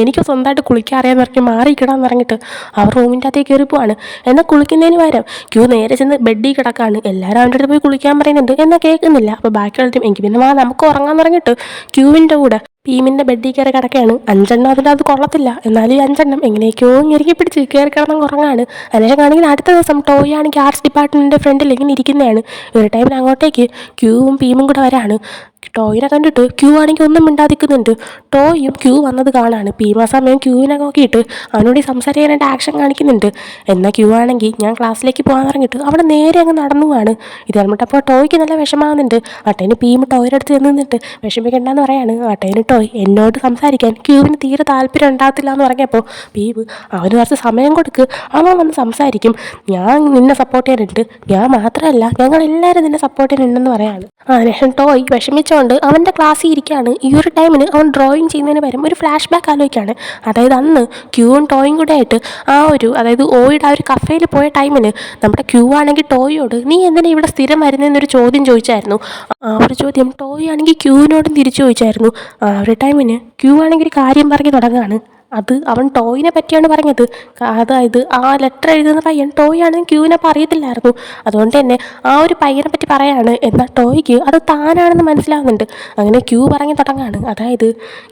എനിക്ക് സ്വന്തമായിട്ട് കുളിക്കാൻ അറിയാമെന്ന് പറഞ്ഞ് മാറിയിക്കിടാന്ന് പറഞ്ഞിട്ട് അവർ റൂമിൻ്റെ അകത്തേക്ക് കയറി പോവാണ്. എന്നാൽ കുളിക്കുന്നതിന് പകരം ക്യൂ നേരെ ചെന്ന് ബെഡിൽ കിടക്കാണ്. എല്ലാവരും അവൻ്റെ അടുത്ത് പോയി കുളിക്കാൻ പറയുന്നുണ്ട്, എന്നാൽ കേൾക്കുന്നില്ല. അപ്പോൾ ബാക്കിയുള്ളതും എനിക്ക് പിന്നെ വാ നമുക്ക് ഉറങ്ങാൻ പറഞ്ഞിട്ട് ക്യൂവിൻ്റെ കൂടെ ഭീമിൻ്റെ ബെഡിൽ കയറി കിടക്കുകയാണ്. 5 എണ്ണം അതിനകത്ത് കൊള്ളത്തില്ല, എന്നാലും ഈ 5 എണ്ണം എങ്ങനെയൊക്കെയോ ഞെരുക്കി പിടിച്ച് കയറി കിടന്ന് ഉറങ്ങാണ്. അതിനുശേഷം കാണിക്കുന്ന അടുത്ത ദിവസം ടോയ് ആണെങ്കിൽ ആർട്സ് ഡിപ്പാർട്ട്മെൻറ്റിൻ്റെ ഫ്രണ്ടിൽ ഇങ്ങനെ ഇരിക്കുന്നതാണ്. ഒരു ടൈമിൽ അങ്ങോട്ടേക്ക് ക്യൂവും ഭീമും കൂടെ വരാണ്. ടോയിനെ കണ്ടിട്ട് ക്യൂ ആണെങ്കിൽ ഒന്നും മിണ്ടാതിക്കുന്നുണ്ട്. ടോയും ക്യൂ വന്നത് കാണാണ്. ഭീം ആ സമയം ക്യൂവിനെ നോക്കിയിട്ട് അവനോട് സംസാരിക്കാനായിട്ട് ആക്ഷൻ കാണിക്കുന്നുണ്ട്. എന്നാൽ ക്യൂ ആണെങ്കിൽ ഞാൻ ക്ലാസ്സിലേക്ക് പോകാൻ പറഞ്ഞിട്ട് അവിടെ നേരെ അങ്ങ് നടന്നു പോവാണ്. ഇത് പറഞ്ഞിട്ടപ്പോൾ ടോയ്ക്ക് നല്ല വിഷമാകുന്നുണ്ട്. അട്ടേന് ഭീം ടോയുടെ അടുത്ത് ചെന്ന് നിന്നിട്ട് വിഷമിക്കണ്ടെന്ന് പറയാണ്. അട്ടേന് ടോയ് എന്നോട് സംസാരിക്കാൻ ക്യൂവിന് തീരെ താല്പര്യം ഉണ്ടാകത്തില്ല എന്ന് പറഞ്ഞപ്പോൾ ഭീം അവന് കുറച്ച് സമയം കൊടുക്ക്, അവൻ വന്ന് സംസാരിക്കും, ഞാൻ നിന്നെ സപ്പോർട്ട് ചെയ്യാനുണ്ട്, ഞാൻ മാത്രമല്ല ഞങ്ങളെല്ലാവരും നിന്നെ സപ്പോർട്ട് ചെയ്യാനുണ്ടെന്ന് പറയാണ്. അതിനുശേഷം ടോയ് വിഷമിച്ചുകൊണ്ട് അവൻ്റെ ക്ലാസ്സിൽ ഇരിക്കുകയാണ്. ഈ ഒരു ടൈമിന് അവൻ ഡ്രോയിങ് ചെയ്യുന്നതിന് പകരം ഒരു ഫ്ലാഷ് ബാക്ക് ആലോചിക്കുകയാണ്. അതായത് അന്ന് ക്യൂവും ടോയും കൂടെ ആയിട്ട് അതായത് ഓയുടെ ആ ഒരു കഫേയിൽ പോയ ടൈമിന് നമ്മുടെ ക്യൂ ആണെങ്കിൽ ടോയോട് നീ എന്തിനാ ഇവിടെ സ്ഥിരം വരുന്നതെന്നൊരു ചോദ്യം ചോദിച്ചായിരുന്നു. ആ ഒരു ചോദ്യം ടോയ് ആണെങ്കിൽ ക്യൂവിനോടും തിരിച്ചു ചോദിച്ചായിരുന്നു. ആ ഒരു ടൈമിന് ക്യൂ ആണെങ്കിൽ ഒരു കാര്യം പറഞ്ഞ് തുടങ്ങുകയാണ്. അത് അവൻ ടോയിനെ പറ്റിയാണ് പറഞ്ഞത്. അതായത് ആ ലെറ്റർ എഴുതുന്ന പയ്യൻ ടോയ് ആണെന്ന് ക്യൂവിനെ അപ്പോൾ അറിയത്തില്ലായിരുന്നു. അതുകൊണ്ട് തന്നെ ആ ഒരു പയ്യനെ പറ്റി പറയാണ്. എന്നാൽ ടോയ്ക്ക് അത് താനാണെന്ന് മനസ്സിലാവുന്നുണ്ട്. അങ്ങനെ ക്യൂ പറഞ്ഞ് തുടങ്ങാണ്. അതായത്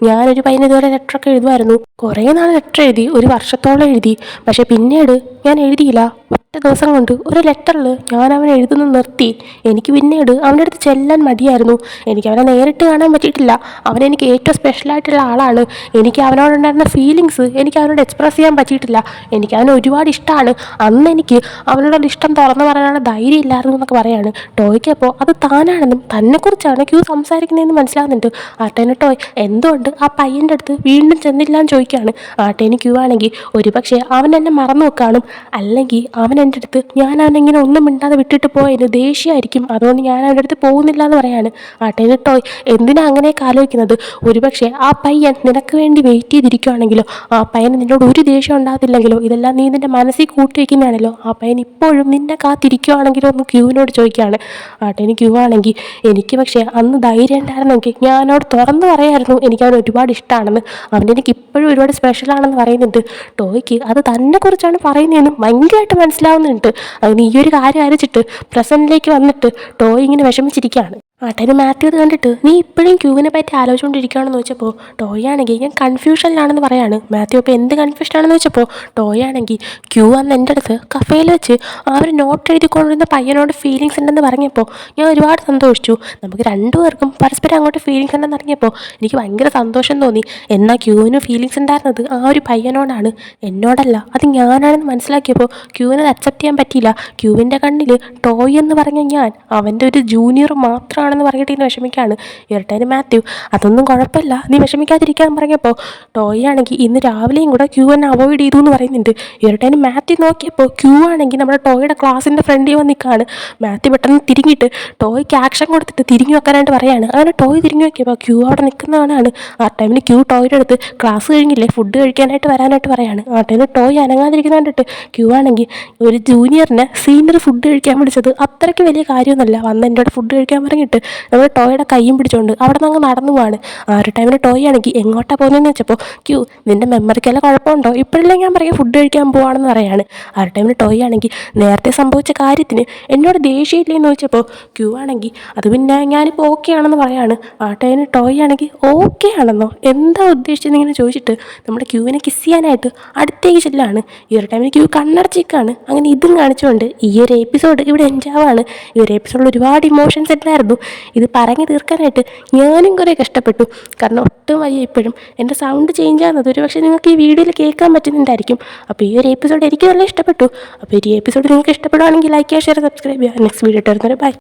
ഞാനൊരു പയ്യന് ഇതുപോലെ ലെറ്ററൊക്കെ എഴുതുമായിരുന്നു, കുറേ നാൾ ലെറ്റർ എഴുതി, ഒരു വർഷത്തോളം എഴുതി, പക്ഷേ പിന്നീട് ഞാൻ എഴുതിയില്ല. ഒറ്റ ദിവസം കൊണ്ട് ഒരു ലെറ്ററിൽ ഞാൻ അവൻ എഴുതുന്നത് നിർത്തി. എനിക്ക് പിന്നീട് അവൻ്റെ അടുത്ത് ചെല്ലാൻ മടിയായിരുന്നു. എനിക്ക് അവനെ നേരിട്ട് കാണാൻ പറ്റിയിട്ടില്ല. അവനെനിക്ക് ഏറ്റവും സ്പെഷ്യലായിട്ടുള്ള ആളാണ്. എനിക്ക് അവനോടുണ്ടായിരുന്ന ഫീലിങ്സ് എനിക്ക് അവനോട് എക്സ്പ്രസ് ചെയ്യാൻ പറ്റിയിട്ടില്ല. എനിക്ക് അവനെ ഒരുപാട് ഇഷ്ടമാണ്. അന്ന് എനിക്ക് അവനോടൊരു ഇഷ്ടം തുറന്നു പറയാനുള്ള ധൈര്യം ഇല്ലായിരുന്നു എന്നൊക്കെ പറയാണ്. ടോയ്ക്കപ്പോൾ അത് താനാണെന്നും തന്നെക്കുറിച്ചാണ് ക്യൂ സംസാരിക്കുന്നതെന്ന് മനസ്സിലാകുന്നുണ്ട്. ആട്ടേനെ ടോയ് എന്തുകൊണ്ട് ആ പയ്യൻ്റെ അടുത്ത് വീണ്ടും ചെന്നില്ല എന്ന് ചോദിക്കുകയാണ്. ആട്ടേന് ക്യൂ ആണെങ്കിൽ ഒരുപക്ഷെ അവൻ എന്നെ മറന്നു വെക്കാനും, അല്ലെങ്കിൽ അവൻ എൻ്റെ അടുത്ത് ഞാൻ അവനെങ്ങനെ ഒന്നും മിണ്ടാതെ വിട്ടിട്ട് പോയതിന് ദേഷ്യമായിരിക്കും, അതുകൊണ്ട് ഞാൻ അവൻ്റെ അടുത്ത് പോകുന്നില്ല എന്ന് പറയാണ്. ആട്ടേന് ടോയ് എന്തിനാ അങ്ങനെയൊക്കെ ആലോചിക്കുന്നത്, ഒരുപക്ഷെ ആ പയ്യൻ നിനക്ക് വേണ്ടി വെയിറ്റ് ചെയ്തിരിക്കുകയാണെങ്കിലോ, ആ പയ്യന് നിന്നോട് ഒരു ദേഷ്യം ഉണ്ടാകത്തില്ലെങ്കിലോ, ഇതെല്ലാം നീ നിൻ്റെ മനസ്സിൽ കൂട്ടി വയ്ക്കുന്നതാണല്ലോ, ആ പയ്യൻ ഇപ്പോഴും നിന്നെ കാത്തിരിക്കുകയാണെങ്കിലോ എന്ന് ക്യൂവിനോട് ചോദിക്കുകയാണ്. ആട്ടേന് ക്യൂ ആണെങ്കിൽ എനിക്ക് പക്ഷേ അന്ന് ധൈര്യം ഉണ്ടായിരുന്നെങ്കിൽ ഞാൻ അവനോട് തുറന്നു പറയായിരുന്നു എനിക്ക് അവൻ ഒരുപാട് ഇഷ്ടമാണെന്ന്, അവൻ്റെ എനിക്ക് ഇപ്പോഴും ഒരുപാട് സ്പെഷ്യലാണെന്ന് പറയുന്നുണ്ട്. ടോയ്ക്ക് അത് തന്നെക്കുറിച്ചാണ് പറയുന്നതെന്ന് ഭയങ്കരമായിട്ട് മനസ്സിലാവുന്നുണ്ട്. അതിന് ഈ ഒരു കാര്യം അരച്ചിട്ട് പ്രസൻറ്റിലേക്ക് വന്നിട്ട് ടോയ് ഇങ്ങനെ വിഷമിച്ചിരിക്കുകയാണ്. ആട്ടേന് മാത്യു ഇത് കണ്ടിട്ട് നീ ഇപ്പോഴും ക്യൂവിനെ പറ്റി ആലോചിച്ചുകൊണ്ടിരിക്കുകയാണെന്ന് വെച്ചപ്പോൾ ടോയ് ആണെങ്കിൽ ഞാൻ കൺഫ്യൂഷനിലാണെന്ന് പറയാണ്. മാത്യു ഇപ്പോൾ എന്ത് കൺഫ്യൂഷനാണെന്ന് വെച്ചപ്പോൾ ടോയ് ആണെങ്കിൽ ക്യൂ അന്ന് എൻ്റെ അടുത്ത് കഫേയിൽ വെച്ച് ആ ഒരു നോട്ട് എഴുതിക്കൊണ്ടിരുന്ന പയ്യനോട് ഫീലിങ്സ് ഉണ്ടെന്ന് പറഞ്ഞപ്പോൾ ഞാൻ ഒരുപാട് സന്തോഷിച്ചു. നമുക്ക് രണ്ടുപേർക്കും പരസ്പരം അങ്ങോട്ട് ഫീലിങ്സ് ഉണ്ടെന്ന് അറിഞ്ഞപ്പോൾ എനിക്ക് ഭയങ്കര സന്തോഷം തോന്നി. എന്നാൽ ക്യൂവിന് ഫീലിങ്സ് ഉണ്ടായിരുന്നത് ആ ഒരു പയ്യനോടാണ്, എന്നോടല്ല. അത് ഞാനാണെന്ന് മനസ്സിലാക്കിയപ്പോൾ ക്യൂവിന് അത് അക്സെപ്റ്റ് ചെയ്യാൻ പറ്റിയില്ല. ക്യൂവിൻ്റെ കണ്ണിൽ ടോയ് എന്ന് പറഞ്ഞ ഞാൻ അവൻ്റെ ഒരു ജൂനിയർ മാത്രമാണ് പറഞ്ഞിട്ട് ഇങ്ങനെ വിഷമിക്കാണ്. ഇരട്ടേന് മാത്യു അതൊന്നും കുഴപ്പമില്ല, നീ വിഷമിക്കാതിരിക്കാൻ പറഞ്ഞപ്പോൾ ടോയ് ആണെങ്കിൽ ഇന്ന് രാവിലെയും കൂടെ ക്യൂ എന്നെ അവോയ്ഡ് ചെയ്തു എന്ന് പറയുന്നുണ്ട്. ഇരട്ടേന് മാത്യു നോക്കിയപ്പോൾ ക്യൂ ആണെങ്കിൽ നമ്മുടെ ടോയുടെ ക്ലാസ്സിൻ്റെ ഫ്രണ്ടിൽ വന്ന് നിൽക്കുകയാണ്. മാത്യു പെട്ടെന്ന് തിരിഞ്ഞിട്ട് ടോയ്ക്ക് ആക്ഷൻ കൊടുത്തിട്ട് തിരിഞ്ഞു വെക്കാനായിട്ട് പറയാണ്. അങ്ങനെ ടോയ് തിരിഞ്ഞു നോക്കിയപ്പോൾ ക്യൂ അവിടെ നിൽക്കുന്നതാണ്. ആ ടൈമിൽ ക്യൂ ടോയുടെ അടുത്ത് ക്ലാസ് കഴിഞ്ഞില്ലേ ഫുഡ് കഴിക്കാനായിട്ട് വരാനായിട്ട് പറയാണ്. ആ ടൈമിൽ ടോയ് അനങ്ങാതിരിക്കുന്ന കണ്ടിട്ട് ക്യൂ ആണെങ്കിൽ ഒരു ജൂനിയറിനെ സീനിയർ ഫുഡ് കഴിക്കാൻ വിളിച്ചത് അത്രയ്ക്ക് വലിയ കാര്യമൊന്നുമല്ല, വന്ന് എൻ്റെ കൂടെ ഫുഡ് കഴിക്കാൻ പറഞ്ഞിട്ട് നമ്മൾ ടോയുടെ കൈയും പിടിച്ചുകൊണ്ട് അവിടെ നിന്ന് അങ്ങ് നടന്നു പോവാണ്. ആ ഒരു ടൈമിൽ ടോയ് ആണെങ്കിൽ എങ്ങോട്ടാണ് പോകുന്നതെന്ന് വെച്ചപ്പോൾ ക്യൂ നിൻ്റെ മെമ്മറിക്കല്ല കുഴപ്പമുണ്ടോ, ഇപ്പോഴല്ലേ ഞാൻ പറയാം ഫുഡ് കഴിക്കാൻ പോവാണെന്ന് പറയാണ്. ആ ഒരു ടൈമിൽ ടോയ് ആണെങ്കിൽ നേരത്തെ സംഭവിച്ച കാര്യത്തിന് എന്നോട് ദേഷ്യമില്ലേന്ന് ചോദിച്ചപ്പോൾ ക്യൂ ആണെങ്കിൽ അത് പിന്നെ ഞാനിപ്പോൾ ഓക്കെ ആണെന്ന് പറയാണ്. ആ ടൈമിൽ ടോയ് ആണെങ്കിൽ ഓക്കെ ആണെന്നോ, എന്താ ഉദ്ദേശിച്ചതെന്നിങ്ങനെ ചോദിച്ചിട്ട് നമ്മുടെ ക്യൂവിനെ കിസ് ചെയ്യാനായിട്ട് അടുത്തേക്ക് ചെല്ലാണ്. ഈ ഒരു ടൈമിൽ ക്യൂ കണ്ണടച്ചിക്കാണ്. അങ്ങനെ ഇതും കാണിച്ചുകൊണ്ട് ഈ ഒരു എപ്പിസോഡ് ഇവിടെ എൻജോയ്. ഈ ഒരു എപ്പിസോഡിൽ ഒരുപാട് ഇമോഷൻസ് ഉണ്ടായിരുന്നു. ഇത് പറഞ്ഞു തീർക്കാനായിട്ട് ഞാനും കുറേ കഷ്ടപ്പെട്ടു. കാരണം ഒട്ടും വയ്യ ഇപ്പോഴും. എൻ്റെ സൗണ്ട് ചേഞ്ച് ആകുന്നത് ഒരു പക്ഷേ നിങ്ങൾക്ക് ഈ വീഡിയോയിൽ കേൾക്കാൻ പറ്റുന്നുണ്ടായിരിക്കും. അപ്പോൾ ഈ ഒരു എപ്പിസോഡ് എനിക്ക് നല്ല ഇഷ്ടപ്പെട്ടു. അപ്പോൾ ഈ എപ്പിസോഡ് നിങ്ങൾക്ക് ഇഷ്ടപ്പെടുകയാണെങ്കിൽ ലൈക്ക് ചെയ്യുക, ഷെയർ, സബ്സ്ക്രൈബ് ചെയ്യുക. നെക്സ്റ്റ് വീഡിയോ ഇട്ട് വരുന്നത് ബൈ.